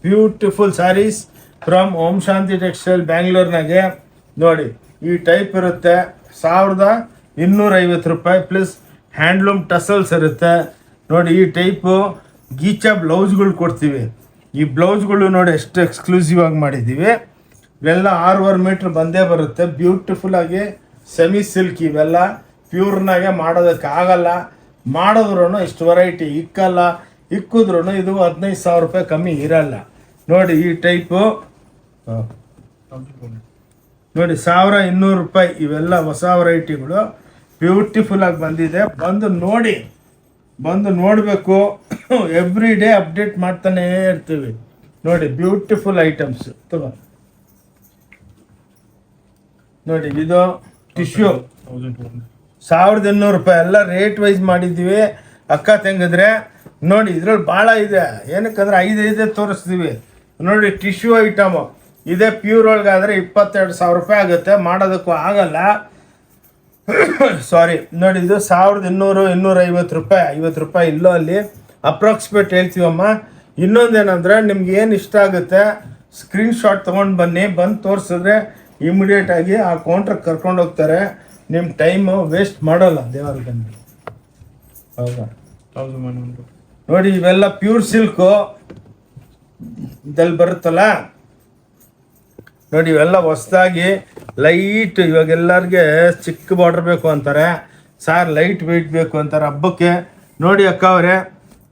beautiful saris from Om Shanti textile ಬ್ಯಾಂಗ್ಳೂರ್ನಾಗೆ ನೋಡಿ. ಈ ಟೈಪ್ ಇರುತ್ತೆ 1250 ರೂಪಾಯಿ. ಪ್ಲಸ್ ಹ್ಯಾಂಡ್ಲೂಮ್ ಟಸಲ್ಸ್ ಇರುತ್ತೆ ನೋಡಿ. ಈ ಟೈಪು ಗೀಚಾ ಬ್ಲೌಸ್ಗಳು ಕೊಡ್ತೀವಿ. ಈ ಬ್ಲೌಸ್ಗಳು ನೋಡಿ ಎಷ್ಟು ಎಕ್ಸ್ಕ್ಲೂಸಿವ್ ಆಗಿ ಮಾಡಿದ್ದೀವಿ. ಇವೆಲ್ಲ 6.5 ಮೀಟ್ರ್ ಬಂದೇ ಬರುತ್ತೆ. ಬ್ಯೂಟಿಫುಲ್ ಆಗಿ ಸೆಮಿ ಸಿಲ್ಕ್. ಇವೆಲ್ಲ ಪ್ಯೂರ್ನಾಗೆ ಮಾಡೋದಕ್ಕೆ ಆಗಲ್ಲ, ಮಾಡಿದ್ರೂ ಇಷ್ಟು ವೆರೈಟಿ ಇಕ್ಕಲ್ಲ. ಇಕ್ಕಿದ್ರೂ ಇದು 15,000 ರೂಪಾಯಿ ಕಮ್ಮಿ ಇರಲ್ಲ ನೋಡಿ. ಈ ಟೈಪು ನೋಡಿ 1200 ರೂಪಾಯಿ. ಇವೆಲ್ಲ ಹೊಸ ವೆರೈಟಿಗಳು ಬ್ಯೂಟಿಫುಲ್ ಆಗಿ ಬಂದಿದೆ. ಬಂದು ನೋಡಿ, ಬಂದು ನೋಡಬೇಕು. ಎವ್ರಿ ಡೇ ಅಪ್ಡೇಟ್ ಮಾಡ್ತಾನೇ ಇರ್ತೀವಿ ನೋಡಿ. ಬ್ಯೂಟಿಫುಲ್ ಐಟಮ್ಸ್ ತಗೋ ನೋಡಿ. ಇದು ಟಿಶ್ಯೂ 1200 ರೂಪಾಯಿ. ಎಲ್ಲ ರೇಟ್ ವೈಸ್ ಮಾಡಿದ್ದೀವಿ ಅಕ್ಕ ತಂಗಿದ್ರೆ ನೋಡಿ. ಇದ್ರಲ್ಲಿ ಭಾಳ ಇದೆ, ಏನಕ್ಕಂದ್ರೆ 5 ತೋರಿಸ್ತೀವಿ ನೋಡಿ. ಟಿಶ್ಯೂ ಐಟಮು ಇದೇ ಪ್ಯೂರ್ ಒಳಗಾದರೆ 22,000 ರೂಪಾಯಿ ಆಗುತ್ತೆ, ಮಾಡೋದಕ್ಕೂ ಆಗಲ್ಲ. ಸಾರಿ ನೋಡಿ. ಇದು 1200 250 ರೂಪಾಯಿ, 50 ರೂಪಾಯಿ ಇಲ್ಲೋ ಅಲ್ಲಿ ಅಪ್ರಾಕ್ಸಿಮೇಟ್ ಹೇಳ್ತೀವಮ್ಮ. ಇನ್ನೊಂದೇನಂದ್ರೆ ನಿಮ್ಗೆ ಏನು ಇಷ್ಟ ಆಗುತ್ತೆ ಸ್ಕ್ರೀನ್ಶಾಟ್ ತೊಗೊಂಡು ಬನ್ನಿ, ಬಂದು ತೋರಿಸಿದ್ರೆ ಇಮಿಡಿಯೇಟಾಗಿ ಆ ಕೌಂಟ್ರಿಗೆ ಕರ್ಕೊಂಡು ಹೋಗ್ತಾರೆ. ನಿಮ್ಮ ಟೈಮು ವೇಸ್ಟ್ ಮಾಡೋಲ್ಲ ದೇವರಿಗೆ. ಹೌದಾ? ನೋಡಿ ಇವೆಲ್ಲ ಪ್ಯೂರ್ ಸಿಲ್ಕು ಇದಲ್ಲಿ ಬರುತ್ತಲ್ಲ ನೋಡಿ, ಇವೆಲ್ಲ ಹೊಸದಾಗಿ ಲೈಟ್, ಇವಾಗ ಎಲ್ಲರಿಗೆ ಚಿಕ್ಕ ಬಾರ್ಡರ್ ಬೇಕು ಅಂತಾರೆ, ಸಾರ್ ಲೈಟ್ ವೆಯ್ಟ್ ಬೇಕು ಅಂತಾರೆ ಹಬ್ಬಕ್ಕೆ. ನೋಡಿ ಅಕ್ಕ ಅವರೇ,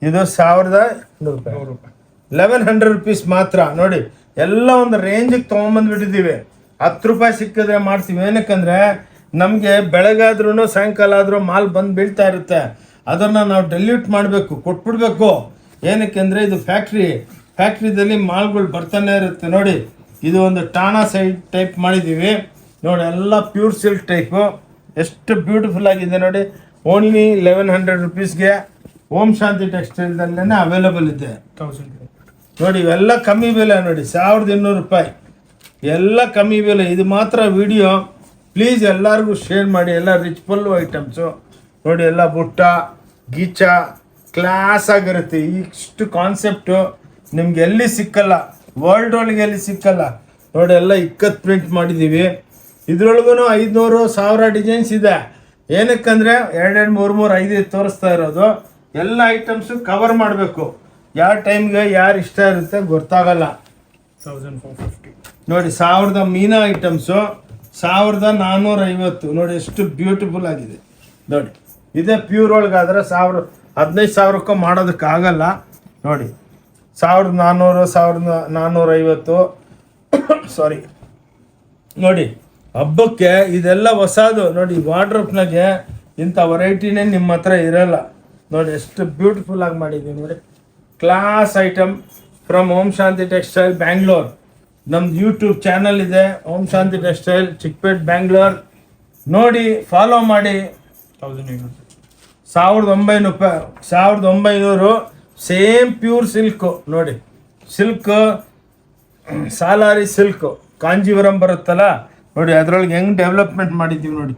ಇದು 1100 ರೂಪಾಯಿ, 1100 ರುಪೀಸ್ ಮಾತ್ರ. ನೋಡಿ ಎಲ್ಲ ಒಂದು ರೇಂಜಿಗೆ ತೊಗೊಂಬಂದ್ಬಿಟ್ಟಿದ್ದೀವಿ. 10 ರೂಪಾಯಿ ಸಿಕ್ಕಿದ್ರೆ ಮಾಡ್ತೀವಿ. ಏನಕ್ಕಂದರೆ ನಮಗೆ ಬೆಳಗಾದ್ರೂ ಸಾಯಂಕಾಲ ಆದರೂ ಮಾಲ್ ಬಂದು ಬೀಳ್ತಾ ಇರುತ್ತೆ, ಅದನ್ನು ನಾವು ಡೆಲ್ಯೂಟ್ ಮಾಡಬೇಕು, ಕೊಟ್ಬಿಡ್ಬೇಕು. ಏನಕ್ಕೆಂದರೆ ಇದು ಫ್ಯಾಕ್ಟ್ರಿದಲ್ಲಿ ಮಾಲ್ಗಳು ಬರ್ತಾನೆ ಇರುತ್ತೆ. ನೋಡಿ ಇದು ಒಂದು ಟಾನಾ ಸೈಡ್ ಟೈಪ್ ಮಾಡಿದ್ದೀವಿ ನೋಡಿ, ಎಲ್ಲ ಪ್ಯೂರ್ ಸಿಲ್ಕ್ ಟೈಪು, ಎಷ್ಟು ಬ್ಯೂಟಿಫುಲ್ ಆಗಿದೆ ನೋಡಿ. ಓನ್ಲಿ 1100 ರುಪೀಸ್ಗೆ ಓಂ ಶಾಂತಿ ಟೆಕ್ಸ್ಟೈಲ್ದಲ್ಲೇ ಅವೈಲೇಬಲ್ ಇದೆ. 1000 ನೋಡಿ ಇವೆಲ್ಲ ಕಮ್ಮಿ ಬೆಲೆ ನೋಡಿ, 1200 ರೂಪಾಯಿ ಎಲ್ಲ ಕಮ್ಮಿ ಬೆಲೆ. ಇದು ಮಾತ್ರ ವಿಡಿಯೋ ಪ್ಲೀಸ್ ಎಲ್ಲರಿಗೂ ಶೇರ್ ಮಾಡಿ. ಎಲ್ಲ ರಿಚ್ ಪಲ್ಲು ಐಟಮ್ಸು ನೋಡಿ, ಎಲ್ಲ ಬುಟ್ಟ ಗೀಚ ಕ್ಲಾಸ್ ಆಗಿರುತ್ತೆ. ಇಷ್ಟು ಕಾನ್ಸೆಪ್ಟು ನಿಮ್ಗೆ ಎಲ್ಲಿ ಸಿಕ್ಕಲ್ಲ, ವರ್ಲ್ಡ್ ಒಳಗೆ ಎಲ್ಲಿ ಸಿಕ್ಕಲ್ಲ ನೋಡಿ. ಎಲ್ಲ ಇಕ್ಕತ್ ಪ್ರಿಂಟ್ ಮಾಡಿದ್ದೀವಿ. ಇದ್ರೊಳಗೂ 500 1000 ಡಿಸೈನ್ಸ್ ಇದೆ. ಏನಕ್ಕಂದರೆ 2 3 5 ತೋರಿಸ್ತಾ ಇರೋದು. ಎಲ್ಲ ಐಟಮ್ಸು ಕವರ್ ಮಾಡಬೇಕು. ಯಾವ ಟೈಮ್ಗೆ ಯಾರು ಇಷ್ಟ ಇರುತ್ತೆ ಗೊತ್ತಾಗಲ್ಲ. 1450 ನೋಡಿ, 1000 ಮೀನಾ ಐಟಮ್ಸು 1450 ನೋಡಿ, ಎಷ್ಟು ಬ್ಯೂಟಿಫುಲ್ ಆಗಿದೆ ನೋಡಿ. ಇದೇ ಪ್ಯೂರ್ ಒಳಗಾದ್ರೆ 15,000ಕ್ಕೂ ಮಾಡೋದಕ್ಕಾಗಲ್ಲ ನೋಡಿ. 1400 1450 ಸಾರಿ ನೋಡಿ. ಹಬ್ಬಕ್ಕೆ ಇದೆಲ್ಲ ಹೊಸದು ನೋಡಿ. ವಾರ್ಡ್ರೋಬ್ನಾಗೆ ಇಂಥ ವೆರೈಟಿನೇ ನಿಮ್ಮ ಹತ್ರ ಇರೋಲ್ಲ ನೋಡಿ. ಎಷ್ಟು ಬ್ಯೂಟಿಫುಲ್ ಆಗಿ ಮಾಡಿದ್ದೀವಿ ನೋಡಿ. Class item from Om Shanti textile Bangalore. ನಮ್ದು ಯೂಟ್ಯೂಬ್ ಚಾನಲ್ ಇದೆ, ಓಂ ಶಾಂತಿ ಟೆಕ್ಸ್ಟೈಲ್ ಚಿಕ್ಕಪೇಟ್ ಬ್ಯಾಂಗ್ಳೂರ್. ನೋಡಿ ಫಾಲೋ ಮಾಡಿ. 1900 ರೂಪಾಯಿ, 1900 ಸೇಮ್ ಪ್ಯೂರ್ ಸಿಲ್ಕು ನೋಡಿ. ಸಿಲ್ಕ್ ಸಾಲಾರಿ ಸಿಲ್ಕು ಕಾಂಜೀವರಂ ಬರುತ್ತಲ್ಲ ನೋಡಿ, ಅದರೊಳಗೆ ಹೆಂಗೆ ಡೆವಲಪ್ಮೆಂಟ್ ಮಾಡಿದ್ದೀವಿ ನೋಡಿ.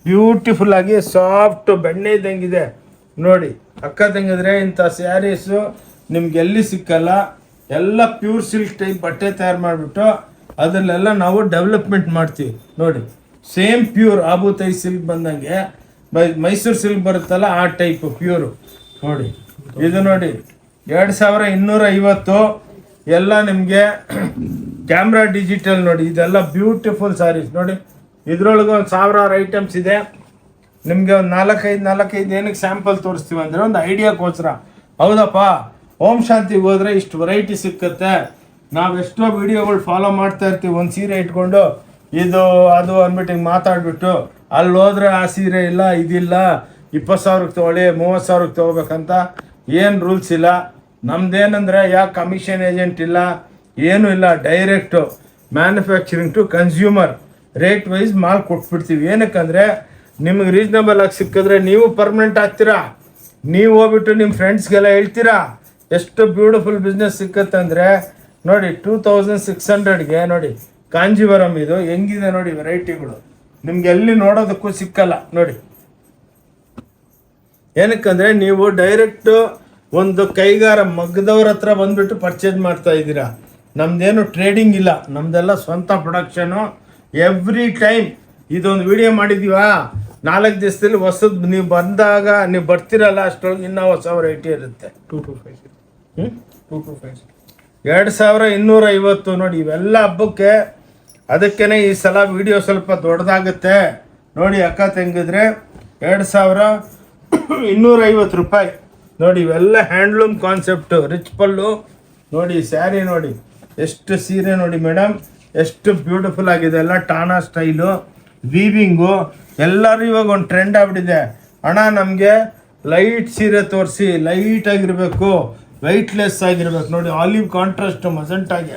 ಬ್ಯೂಟಿಫುಲ್ ಆಗಿ ಸಾಫ್ಟ್ ಬೆಣ್ಣೆ ಇದ್ದಂಗಿದೆ ನೋಡಿ. ಅಕ್ಕ ತಂಗಿದ್ರೆ ಇಂಥ ಸ್ಯಾರೀಸು ನಿಮ್ಗೆ ಎಲ್ಲಿ ಸಿಕ್ಕಲ್ಲ. ಎಲ್ಲ ಪ್ಯೂರ್ ಸಿಲ್ಕ್ ಟೈಪ್ ಬಟ್ಟೆ ತಯಾರು ಮಾಡಿಬಿಟ್ಟು ಅದರಲ್ಲೆಲ್ಲ ನಾವು ಡೆವಲಪ್ಮೆಂಟ್ ಮಾಡ್ತೀವಿ ನೋಡಿ. ಸೇಮ್ ಪ್ಯೂರ್ ಆಬೂತೈ ಸಿಲ್ಕ್ ಬಂದಂಗೆ ಮೈಸೂರು ಸಿಲ್ಕ್ ಬರುತ್ತಲ್ಲ ಆ ಟೈಪು ಪ್ಯೂರು ನೋಡಿ. ಇದು ನೋಡಿ 2250 ಎಲ್ಲ ನಿಮಗೆ ಕ್ಯಾಮ್ರಾ ಡಿಜಿಟಲ್ ನೋಡಿ. ಇದೆಲ್ಲ ಬ್ಯೂಟಿಫುಲ್ ಸ್ಯಾರೀಸ್ ನೋಡಿ. ಇದ್ರೊಳಗೆ ಒಂದು 1000 ಐಟಮ್ಸ್ ಇದೆ. ನಿಮಗೆ ಒಂದು 4-5 ಏನಕ್ಕೆ ಸ್ಯಾಂಪಲ್ ತೋರಿಸ್ತೀವಿ ಅಂದರೆ ಒಂದು ಐಡಿಯಾಕ್ಕೋಸ್ಕರ. ಹೌದಪ್ಪ, ಓಂ ಶಾಂತಿಗೆ ಹೋದರೆ ಇಷ್ಟು ವೆರೈಟಿ ಸಿಕ್ಕತ್ತೆ. ನಾವು ಎಷ್ಟೋ ವಿಡಿಯೋಗಳು ಫಾಲೋ ಮಾಡ್ತಾ ಇರ್ತೀವಿ, ಒಂದು ಸೀರೆ ಇಟ್ಕೊಂಡು ಇದು ಅದು ಅಂದ್ಬಿಟ್ಟು ಹಿಂಗೆ ಮಾತಾಡ್ಬಿಟ್ಟು ಅಲ್ಲಿ ಹೋದ್ರೆ ಆ ಸೀರೆ ಇಲ್ಲ ಇದಿಲ್ಲ 20,000ಕ್ಕೆ ತೊಗೊಳ್ಳಿ 30,000ಕ್ಕೆ ತೊಗೋಬೇಕಂತ ಏನು ರೂಲ್ಸ್ ಇಲ್ಲ. ನಮ್ದೇನಂದರೆ ಯಾಕೆ ಕಮಿಷನ್ ಏಜೆಂಟ್ ಇಲ್ಲ, ಏನೂ ಇಲ್ಲ. Direct manufacturing to consumer rate wise ಮಾಲ್ ಕೊಟ್ಬಿಡ್ತೀವಿ. ಏನಕ್ಕಂದರೆ ನಿಮಗೆ ರೀಸ್ನಬಲ್ ಆಗಿ ಸಿಕ್ಕಿದ್ರೆ ನೀವು ಪರ್ಮನೆಂಟ್ ಆಗ್ತೀರಾ. ನೀವು ಹೋಗ್ಬಿಟ್ಟು ನಿಮ್ಮ ಫ್ರೆಂಡ್ಸ್ಗೆಲ್ಲ ಹೇಳ್ತೀರಾ. ಎಷ್ಟು ಬ್ಯೂಟಿಫುಲ್ ಬಿಸ್ನೆಸ್ ಸಿಕ್ಕತ್ತಂದರೆ ನೋಡಿ. 2600ಗೆ ನೋಡಿ ಕಾಂಜೀವರಂ. ಇದು ಹೆಂಗಿದೆ ನೋಡಿ ವೆರೈಟಿಗಳು, ನಿಮ್ಗೆ ಎಲ್ಲಿ ನೋಡೋದಕ್ಕೂ ಸಿಕ್ಕಲ್ಲ ನೋಡಿ. ಏನಕ್ಕಂದರೆ ನೀವು ಡೈರೆಕ್ಟು ಒಂದು ಕೈಗಾರ ಮಗ್ಗದವ್ರ ಹತ್ರ ಬಂದುಬಿಟ್ಟು ಪರ್ಚೇಸ್ ಮಾಡ್ತಾ ಇದ್ದೀರಾ. ನಮ್ಮದೇನು ಟ್ರೇಡಿಂಗ್ ಇಲ್ಲ, ನಮ್ಮದೆಲ್ಲ ಸ್ವಂತ ಪ್ರೊಡಕ್ಷನು. ಎವ್ರಿ ಟೈಮ್ ಇದೊಂದು ವಿಡಿಯೋ ಮಾಡಿದ್ದೀವಾ 4 ದಿವಸದಲ್ಲಿ ಹೊಸದು ನೀವು ಬಂದಾಗ ನೀವು ಬರ್ತಿರಲ್ಲ ಅಷ್ಟೊಳಗೆ ಇನ್ನೂ ಹೊಸ ವೆರೈಟಿ ಇರುತ್ತೆ. 2250 ನೋಡಿ. ಇವೆಲ್ಲ ಹಬ್ಬಕ್ಕೆ. ಅದಕ್ಕೇ ಈ ಸಲ ವಿಡಿಯೋ ಸ್ವಲ್ಪ ದೊಡ್ಡದಾಗುತ್ತೆ ನೋಡಿ. ಅಕ್ಕ ತಂಗಿದ್ರೆ 2250 ರೂಪಾಯಿ ನೋಡಿ. ಇವೆಲ್ಲ ಹ್ಯಾಂಡ್ಲೂಮ್ ಕಾನ್ಸೆಪ್ಟು, ರಿಚ್ ಪಲ್ಲು ನೋಡಿ. ಸ್ಯಾರಿ ನೋಡಿ, ಎಷ್ಟು ಸೀರೆ ನೋಡಿ ಮೇಡಮ್, ಎಷ್ಟು ಬ್ಯೂಟಿಫುಲ್ ಆಗಿದೆ. ಎಲ್ಲ ಟಾನಾ ಸ್ಟೈಲು, ವೀವಿಂಗು. ಎಲ್ಲರೂ ಇವಾಗ ಒಂದು ಟ್ರೆಂಡ್ ಆಗ್ಬಿಟ್ಟಿದೆ. ಅಣ್ಣ ನಮಗೆ ಲೈಟ್ ಸೀರೆ ತೋರಿಸಿ, ಲೈಟಾಗಿರಬೇಕು, ವೆಯ್ಟ್ಲೆಸ್ ಆಗಿರ್ಬೇಕು ನೋಡಿ. ಆಲಿವ್ ಕಾಂಟ್ರಾಸ್ಟು ಮಜೆಂಟಾಗೆ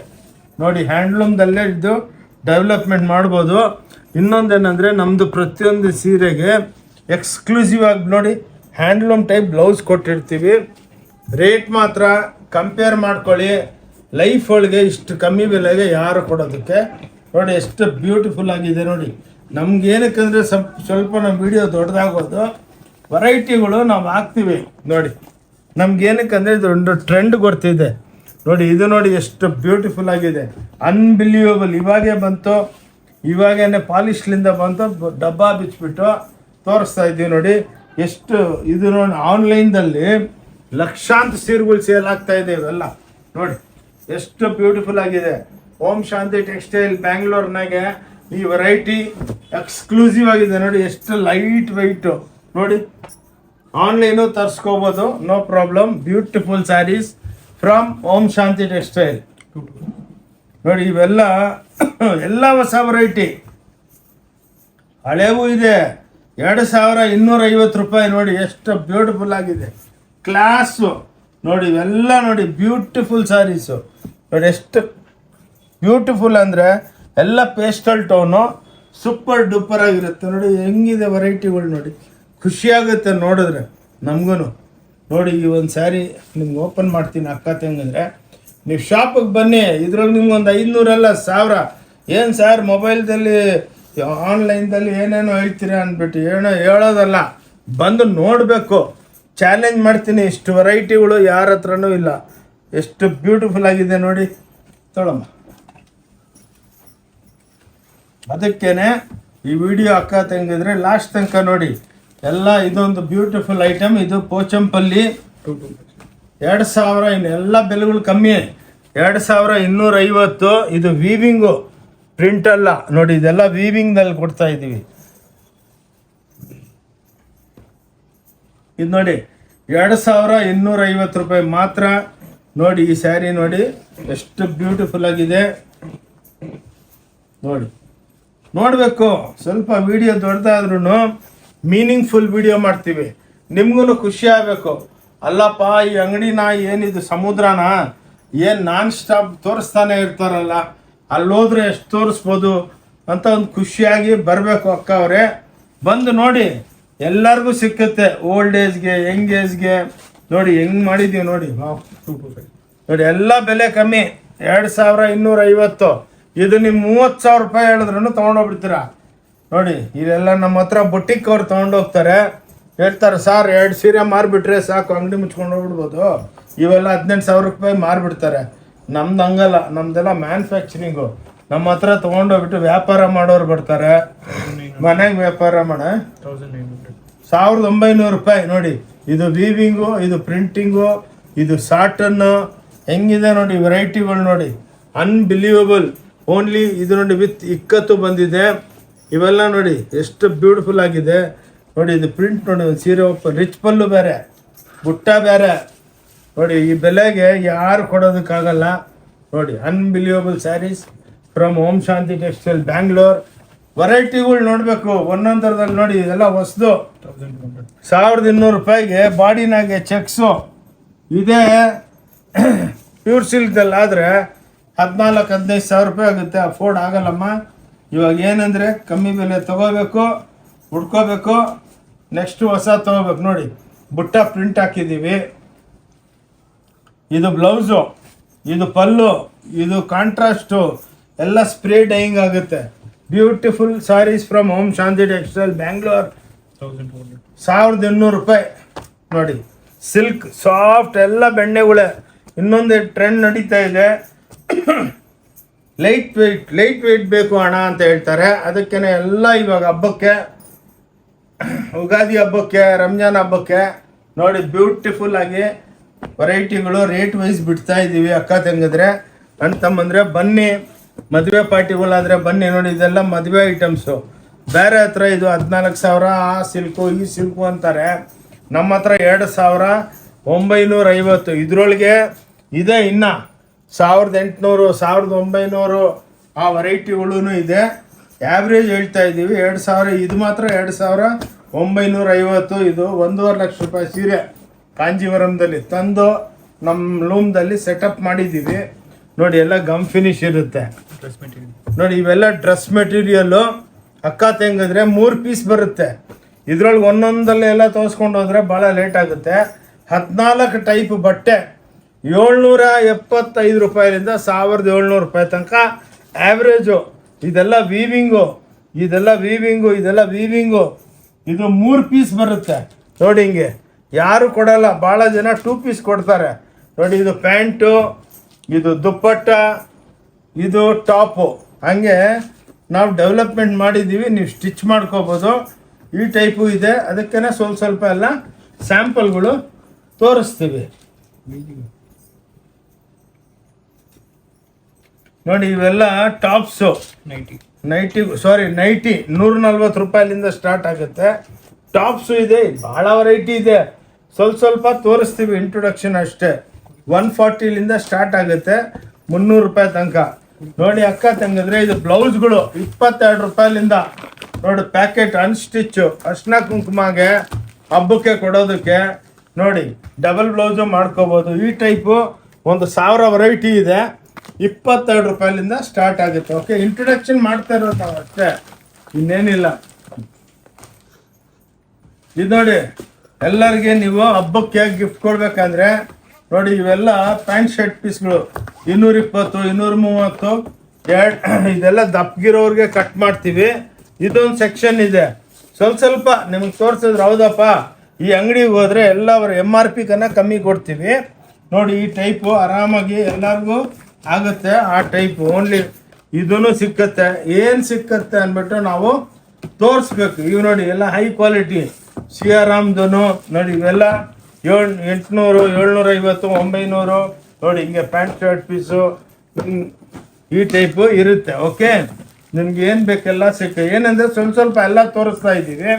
ನೋಡಿ. ಹ್ಯಾಂಡ್ಲೂಮ್ದಲ್ಲೇ ಇದು ಡೆವಲಪ್ಮೆಂಟ್ ಮಾಡ್ಬೋದು. ಇನ್ನೊಂದೇನೆಂದರೆ ನಮ್ಮದು ಪ್ರತಿಯೊಂದು ಸೀರೆಗೆ ಎಕ್ಸ್ಕ್ಲೂಸಿವ್ ಆಗಿ ನೋಡಿ ಹ್ಯಾಂಡ್ಲೂಮ್ ಟೈಪ್ ಬ್ಲೌಸ್ ಕೊಟ್ಟಿರ್ತೀವಿ. ರೇಟ್ ಮಾತ್ರ ಕಂಪೇರ್ ಮಾಡ್ಕೊಳ್ಳಿ. ಲೈಫ್ ಒಳಗೆ ಇಷ್ಟು ಕಮ್ಮಿ ಬೆಲೆಗೆ ಯಾರು ಕೊಡೋದಕ್ಕೆ ನೋಡಿ. ಎಷ್ಟು ಬ್ಯೂಟಿಫುಲ್ ಆಗಿದೆ ನೋಡಿ. ನಮ್ಗೇನಕ್ಕಂದರೆ ಸ್ವಲ್ಪ ನಮ್ಮ ವಿಡಿಯೋ ದೊಡ್ಡದಾಗೋದು, ವೆರೈಟಿಗಳು ನಾವು ಹಾಕ್ತೀವಿ ನೋಡಿ. ನಮ್ಗೇನಕ್ಕಂದರೆ ಇದೊಂದು ಟ್ರೆಂಡ್ ಗೊತ್ತಿದೆ. ನೋಡಿ ಇದು ನೋಡಿ ಎಷ್ಟು ಬ್ಯೂಟಿಫುಲ್ ಆಗಿದೆ, ಅನ್ಬಿಲೀವಬಲ್. ಇವಾಗೇ ಬಂತು, ಇವಾಗೇನೆ ಪಾಲಿಶ್ಲಿಂದ ಬಂತು, ಡಬ್ಬ ಬಿಚ್ಚಿಬಿಟ್ಟು ತೋರಿಸ್ತಾ ಇದ್ದೀವಿ ನೋಡಿ. ಎಷ್ಟು ಇದು ನೋಡಿ, ಆನ್ಲೈನ್ದಲ್ಲಿ ಲಕ್ಷಾಂತರ ಸೀರೆಗಳು ಸೇಲ್ ಆಗ್ತಾ ಇದೆ ಇವೆಲ್ಲ ನೋಡಿ, ಎಷ್ಟು ಬ್ಯೂಟಿಫುಲ್ ಆಗಿದೆ. ಓಂ ಶಾಂತಿ ಟೆಕ್ಸ್ಟೈಲ್ ಬ್ಯಾಂಗ್ಳೂರ್ನಾಗೆ ಈ ವೆರೈಟಿ ಎಕ್ಸ್ಕ್ಲೂಸಿವ್ ಆಗಿದೆ ನೋಡಿ, ಎಷ್ಟು ಲೈಟ್ ವೆಯ್ಟು ನೋಡಿ. ಆನ್ಲೈನು ತರಿಸ್ಕೋಬೋದು, no problem. Beautiful saris from Om Shanti textile ನೋಡಿ. ಇವೆಲ್ಲ ಎಲ್ಲ ಹೊಸ ವೆರೈಟಿ, ಹಳೆವೂ ಇದೆ. 2250 ರೂಪಾಯಿ ನೋಡಿ, ಎಷ್ಟು ಬ್ಯೂಟಿಫುಲ್ ಆಗಿದೆ, ಕ್ಲಾಸು ನೋಡಿ. ಇವೆಲ್ಲ ನೋಡಿ ಬ್ಯೂಟಿಫುಲ್ ಸ್ಯಾರೀಸು ನೋಡಿ, ಎಷ್ಟು ಬ್ಯೂಟಿಫುಲ್ ಅಂದರೆ ಎಲ್ಲ ಪೇಸ್ಟಲ್ ಟೋನು, ಸೂಪರ್ ಡೂಪರ್ ಆಗಿರುತ್ತೆ ನೋಡಿ. ಹೆಂಗಿದೆ ವೆರೈಟಿಗಳು ನೋಡಿ, ಖುಷಿಯಾಗುತ್ತೆ ನೋಡಿದ್ರೆ ನಮಗೂ ನೋಡಿ. ಈ ಒಂದು ಸ್ಯಾರಿ ನಿಮ್ಗೆ ಓಪನ್ ಮಾಡ್ತೀನಿ ಅಕ್ಕ ತಂಗಂದರೆ, ನೀವು ಶಾಪಿಗೆ ಬನ್ನಿ, ಇದ್ರಲ್ಲಿ ನಿಮ್ಗೊಂದು 500 ಅಲ್ಲ 1000. ಏನು ಸರ್ ಮೊಬೈಲ್ದಲ್ಲಿ ಆನ್ಲೈನ್ದಲ್ಲಿ ಏನೇನೋ ಹೇಳ್ತೀರಾ ಅಂದ್ಬಿಟ್ಟು ಹೇಳೋದಲ್ಲ, ಬಂದು ನೋಡಬೇಕು. ಚಾಲೆಂಜ್ ಮಾಡ್ತೀನಿ, ಇಷ್ಟು ವೆರೈಟಿಗಳು ಯಾರ ಹತ್ರನೂ ಇಲ್ಲ. ಎಷ್ಟು ಬ್ಯೂಟಿಫುಲ್ ಆಗಿದೆ ನೋಡಿ, ತೊಳಮ್ಮ. ಅದಕ್ಕೇನೆ ಈ ವಿಡಿಯೋ ಅಕ್ಕ ತಂಗಿದ್ರೆ ಲಾಸ್ಟ್ ತನಕ ನೋಡಿ. ಎಲ್ಲ ಇದೊಂದು ಬ್ಯೂಟಿಫುಲ್ ಐಟಮ್. ಇದು ಪೋಚಂಪಲ್ಲಿ 2000, ಇನ್ನೆಲ್ಲ ಬೆಲೆಗಳು ಕಮ್ಮಿ, 2250. ಇದು ವೀವಿಂಗು, ಪ್ರಿಂಟ್ ಅಲ್ಲ ನೋಡಿ, ಇದೆಲ್ಲ ವೀವಿಂಗ್ನಲ್ಲಿ ಕೊಡ್ತಾ ಇದ್ದೀವಿ. ಇದು ನೋಡಿ 2250 ರೂಪಾಯಿ ಮಾತ್ರ ನೋಡಿ. ಈ ಸ್ಯಾರಿ ನೋಡಿ ಎಷ್ಟು ಬ್ಯೂಟಿಫುಲ್ ಆಗಿದೆ ನೋಡಿ. ನೋಡಬೇಕು, ಸ್ವಲ್ಪ ವಿಡಿಯೋ ದೊಡ್ಡದಾದ್ರೂ ಮೀನಿಂಗ್ಫುಲ್ ವಿಡಿಯೋ ಮಾಡ್ತೀವಿ, ನಿಮ್ಗೂ ಖುಷಿ ಆಗಬೇಕು. ಅಲ್ಲಪ್ಪ ಈ ಅಂಗಡಿನ ಏನಿದು ಸಮುದ್ರನ ಏನು ನಾನ್ ಸ್ಟಾಪ್ ತೋರಿಸ್ತಾನೆ ಇರ್ತಾರಲ್ಲ, ಅಲ್ಲೋದ್ರೆ ಎಷ್ಟು ತೋರಿಸ್ಬೋದು ಅಂತ ಒಂದು ಖುಷಿಯಾಗಿ ಬರಬೇಕು ಅಕ್ಕ ಅವರೇ. ಬಂದು ನೋಡಿ, ಎಲ್ಲರಿಗೂ ಸಿಕ್ಕುತ್ತೆ, ಓಲ್ಡ್ ಏಜ್ಗೆ ಯಂಗ್ ಏಜ್ಗೆ ನೋಡಿ ಹೆಂಗೆ ಮಾಡಿದ್ದೀವಿ ನೋಡಿ. ನೋಡಿ ಎಲ್ಲ ಬೆಲೆ ಕಮ್ಮಿ, 2250. ಇದು ನೀವು 30,000 ರೂಪಾಯಿ ಹೇಳಿದ್ರೂ ತೊಗೊಂಡೋಗ್ಬಿಡ್ತೀರಾ ನೋಡಿ. ಇಲ್ಲೆಲ್ಲ ನಮ್ಮ ಹತ್ರ ಬುಟ್ಟಿಕ್ ಅವ್ರು ತೊಗೊಂಡೋಗ್ತಾರೆ, ಹೇಳ್ತಾರೆ ಸರ್ 2 ಸೀರೆ ಮಾರಿಬಿಟ್ರೆ ಸಾಕು, ಅಂಗಡಿ ಮುಚ್ಕೊಂಡು ಹೋಗ್ಬಿಡ್ಬೋದು. ಇವೆಲ್ಲ 18,000 ರೂಪಾಯಿ ಮಾರಿಬಿಡ್ತಾರೆ. ನಮ್ದು ಹಂಗಲ್ಲ, ನಮ್ದೆಲ್ಲ ಮ್ಯಾನುಫ್ಯಾಕ್ಚರಿಂಗು. ನಮ್ಮ ಹತ್ರ ತೊಗೊಂಡೋಗ್ಬಿಟ್ಟು ವ್ಯಾಪಾರ ಮಾಡೋರು ಬರ್ತಾರೆ, ಮನೆಗೆ ವ್ಯಾಪಾರ ಮಾಡ 1900 ರೂಪಾಯಿ ನೋಡಿ. ಇದು ವೀವಿಂಗು, ಇದು ಪ್ರಿಂಟಿಂಗು, ಇದು ಸಾಟನ್ನು, ಹೆಂಗಿದೆ ನೋಡಿ ವೆರೈಟಿಗಳು ನೋಡಿ, ಅನ್ಬಿಲೀವಬಲ್. ಓನ್ಲಿ ಇದು ನೋಡಿ ವಿತ್ ಇಕ್ಕತ್ತು ಬಂದಿದೆ. ಇವೆಲ್ಲ ನೋಡಿ ಎಷ್ಟು ಬ್ಯೂಟಿಫುಲ್ ಆಗಿದೆ ನೋಡಿ. ಇದು ಪ್ರಿಂಟ್ ನೋಡಿ, ಒಂದು ಸೀರೆ ರಿಚ್ ಪಲ್ಲು ಬೇರೆ, ಬುಟ್ಟ ಬೇರೆ ನೋಡಿ. ಈ ಬೆಲೆಗೆ ಯಾರು ಕೊಡೋದಕ್ಕಾಗಲ್ಲ ನೋಡಿ. Unbelievable saris from Om Shanti textile Bangalore. ವೆರೈಟಿಗಳು ನೋಡಬೇಕು ಒಂದೊಂದರದಲ್ಲಿ ನೋಡಿ. ಇದೆಲ್ಲ ಹೊಸದು 1200 ರೂಪಾಯಿಗೆ ಬಾಡಿನಾಗೆ ಚೆಕ್ಸು. ಇದೇ ಪ್ಯೂರ್ ಸಿಲ್ಕ್ದಲ್ಲಾದರೆ 14,000-15,000 ರೂಪಾಯಿ ಆಗುತ್ತೆ, ಅಫೋರ್ಡ್ ಆಗಲ್ಲಮ್ಮ. ಇವಾಗ ಏನಂದರೆ ಕಮ್ಮಿ ಬೆಲೆ ತೊಗೋಬೇಕು, ಹುಡ್ಕೋಬೇಕು, ನೆಕ್ಸ್ಟು ಹೊಸ ತೊಗೋಬೇಕು ನೋಡಿ. ಬುಟ್ಟ ಪ್ರಿಂಟ್ ಹಾಕಿದ್ದೀವಿ. ಇದು ಬ್ಲೌಸು, ಇದು ಪಲ್ಲು, ಇದು ಕಾಂಟ್ರಾಸ್ಟು, ಎಲ್ಲ ಸ್ಪ್ರೇ ಡೈಯಿಂಗ್ ಆಗುತ್ತೆ. Beautiful saris from Om Shanti textile Bangalore. 1800 ರೂಪಾಯಿ ನೋಡಿ. ಸಿಲ್ಕ್ ಸಾಫ್ಟ್ ಎಲ್ಲ ಬೆಣ್ಣೆಗಳೇ. ಇನ್ನೊಂದು ಟ್ರೆಂಡ್ ನಡೀತಾ ಇದೆ, ಲೈಟ್ ವೆಯ್ಟ್ ಬೇಕು ಅಣ್ಣ ಅಂತ ಹೇಳ್ತಾರೆ. ಅದಕ್ಕೇ ಎಲ್ಲ ಇವಾಗ ಹಬ್ಬಕ್ಕೆ, ಯುಗಾದಿ ಹಬ್ಬಕ್ಕೆ, ರಂಜಾನ್ ಹಬ್ಬಕ್ಕೆ ನೋಡಿ ಬ್ಯೂಟಿಫುಲ್ ಆಗಿ ವೆರೈಟಿಗಳು ರೇಟ್ ವೈಸ್ ಬಿಡ್ತಾ ಇದ್ದೀವಿ. ಅಕ್ಕ ತಂಗಿದ್ರೆ ಅಣ್ಣ ತಮ್ಮಂದರೆ ಬನ್ನಿ, ಮದುವೆ ಪಾರ್ಟಿಗಳಾದರೆ ಬನ್ನಿ ನೋಡಿ. ಇದೆಲ್ಲ ಮದುವೆ ಐಟಮ್ಸು. ಬೇರೆ ಹತ್ರ ಇದು 14,000 ಆ ಸಿಲ್ಕು ಈ ಸಿಲ್ಕು ಅಂತಾರೆ. ನಮ್ಮ ಹತ್ರ 2,950. ಇದರೊಳಗೆ ಇದೆ ಇನ್ನು 1,800, 1,900 ಆ ವೆರೈಟಿಗಳೂ ಇದೆ. ಆ್ಯಾವ್ರೇಜ್ ಹೇಳ್ತಾ ಇದ್ದೀವಿ 2,000. ಇದು ಮಾತ್ರ 2,950. ಇದು 1.5 ಲಕ್ಷ ರೂಪಾಯಿ ಸೀರೆ ಕಾಂಜೀವರಂದಲ್ಲಿ ತಂದು ನಮ್ಮ ಲೂಮ್ದಲ್ಲಿ ಸೆಟಪ್ ಮಾಡಿದ್ದೀವಿ ನೋಡಿ. ಎಲ್ಲ ಗಮ್ ಫಿನಿಶ್ ಇರುತ್ತೆ ನೋಡಿ. ಇವೆಲ್ಲ ಡ್ರೆಸ್ ಮೆಟೀರಿಯಲ್ಲು. ಅಕ್ಕ ತಂಗಿದ್ರೆ 3 ಪೀಸ್ ಬರುತ್ತೆ. ಇದ್ರೊಳಗೆ ಒಂದೊಂದಲ್ಲೇ ಎಲ್ಲ ತೋರಿಸ್ಕೊಂಡು ಹೋದರೆ ಭಾಳ ಲೇಟ್ ಆಗುತ್ತೆ. 14 ಟೈಪ್ ಬಟ್ಟೆ 775 ರೂಪಾಯಿಯಿಂದ 1,700 ರೂಪಾಯಿ ತನಕ ಆ್ಯಾವ್ರೇಜು. ಇದೆಲ್ಲ ವೀವಿಂಗು. ಇದು 3 ಪೀಸ್ ಬರುತ್ತೆ ನೋಡಿ. ಹಿಂಗೆ ಯಾರು ಕೊಡಲ್ಲ, ಭಾಳ ಜನ 2 ಪೀಸ್ ಕೊಡ್ತಾರೆ ನೋಡಿ. ಇದು ಪ್ಯಾಂಟು, ಇದು ದುಪ್ಪಟ್ಟ, ಇದು ಟಾಪು. ಹಂಗೆ ನಾವು ಡೆವಲಪ್ಮೆಂಟ್ ಮಾಡಿದ್ದೀವಿ, ನೀವು ಸ್ಟಿಚ್ ಮಾಡ್ಕೋಬೋದು. ಈ ಟೈಪು ಇದೆ, ಅದಕ್ಕೇ ಸ್ವಲ್ಪ ಎಲ್ಲ ಸ್ಯಾಂಪಲ್ಗಳು ತೋರಿಸ್ತೀವಿ. ನೋಡಿ ಇವೆಲ್ಲ ಟಾಪ್ಸು, ನೈಟಿ 140 ರೂಪಾಯಿಲಿಂದ ಸ್ಟಾರ್ಟ್ ಆಗುತ್ತೆ. ಟಾಪ್ಸು ಇದೆ, ಭಾಳ ವೆರೈಟಿ ಇದೆ. ಸ್ವಲ್ಪ ತೋರಿಸ್ತೀವಿ, ಇಂಟ್ರೊಡಕ್ಷನ್ ಅಷ್ಟೇ. 140ಲಿಂದ ಸ್ಟಾರ್ಟ್ ಆಗುತ್ತೆ 300 ರೂಪಾಯಿ ತನಕ. ನೋಡಿ ಅಕ್ಕ ತಂಗಿದ್ರೆ, ಇದು ಬ್ಲೌಸ್ಗಳು 22 ರೂಪಾಯಿಲಿಂದ. ನೋಡಿ ಪ್ಯಾಕೆಟ್ ಅನ್ಸ್ಟಿಚ್ಚು, ಅರ್ಶಿನ ಕುಂಕುಮಗೆ ಹಬ್ಬಕ್ಕೆ ಕೊಡೋದಕ್ಕೆ. ನೋಡಿ ಡಬಲ್ ಬ್ಲೌಸು ಮಾಡ್ಕೋಬೋದು. ಈ ಟೈಪು 1000 ವೆರೈಟಿ ಇದೆ. 22 ರೂಪಾಯಿಲಿಂದ ಸ್ಟಾರ್ಟ್ ಆಗುತ್ತೆ. ಓಕೆ, ಇಂಟ್ರೊಡಕ್ಷನ್ ಮಾಡ್ತಾ ಇರೋದು ನಾವು ಅಷ್ಟೇ, ಇನ್ನೇನಿಲ್ಲ. ಇದು ನೋಡಿ, ಎಲ್ಲರಿಗೆ ನೀವು ಹಬ್ಬಕ್ಕೆ ಗಿಫ್ಟ್ ಕೊಡ್ಬೇಕಂದ್ರೆ ನೋಡಿ, ಇವೆಲ್ಲ ಪ್ಯಾಂಟ್ ಶರ್ಟ್ ಪೀಸ್ಗಳು 220, 230, ಇದೆಲ್ಲ ದಪ್ಪಗಿರೋರಿಗೆ ಕಟ್ ಮಾಡ್ತೀವಿ. ಇದೊಂದು ಸೆಕ್ಷನ್ ಇದೆ. ಸ್ವಲ್ಪ ನಿಮಗೆ ತೋರಿಸಿದ್ರೆ ಹೌದಪ್ಪ, ಈ ಅಂಗಡಿಗೆ ಹೋದರೆ ಎಲ್ಲ ಅವರು MRP ಕಮ್ಮಿ ಕೊಡ್ತೀವಿ. ನೋಡಿ ಈ ಟೈಪು ಆರಾಮಾಗಿ ಎಲ್ಲರಿಗೂ ಆಗುತ್ತೆ. ಆ ಟೈಪ್ ಓನ್ಲಿ ಇದೂ ಸಿಕ್ಕತ್ತೆ. ಏನು ಸಿಕ್ಕತ್ತೆ ಅಂದ್ಬಿಟ್ಟು ನಾವು ತೋರಿಸ್ಬೇಕು. ಇವು ನೋಡಿ ಎಲ್ಲ ಹೈ ಕ್ವಾಲಿಟಿ ಸಿಯಾರಾಮ್ದು. ನೋಡಿ ಇವೆಲ್ಲ 800, 750, 900. ನೋಡಿ ಹಿಂಗೆ ಪ್ಯಾಂಟ್ ಶರ್ಟ್ ಪೀಸು ಈ ಟೈಪು ಇರುತ್ತೆ. ಓಕೆ, ನಿಮ್ಗೆ ಏನು ಬೇಕೆಲ್ಲ ಏನಂದರೆ ಸ್ವಲ್ಪ ಎಲ್ಲ ತೋರಿಸ್ತಾ ಇದ್ದೀವಿ.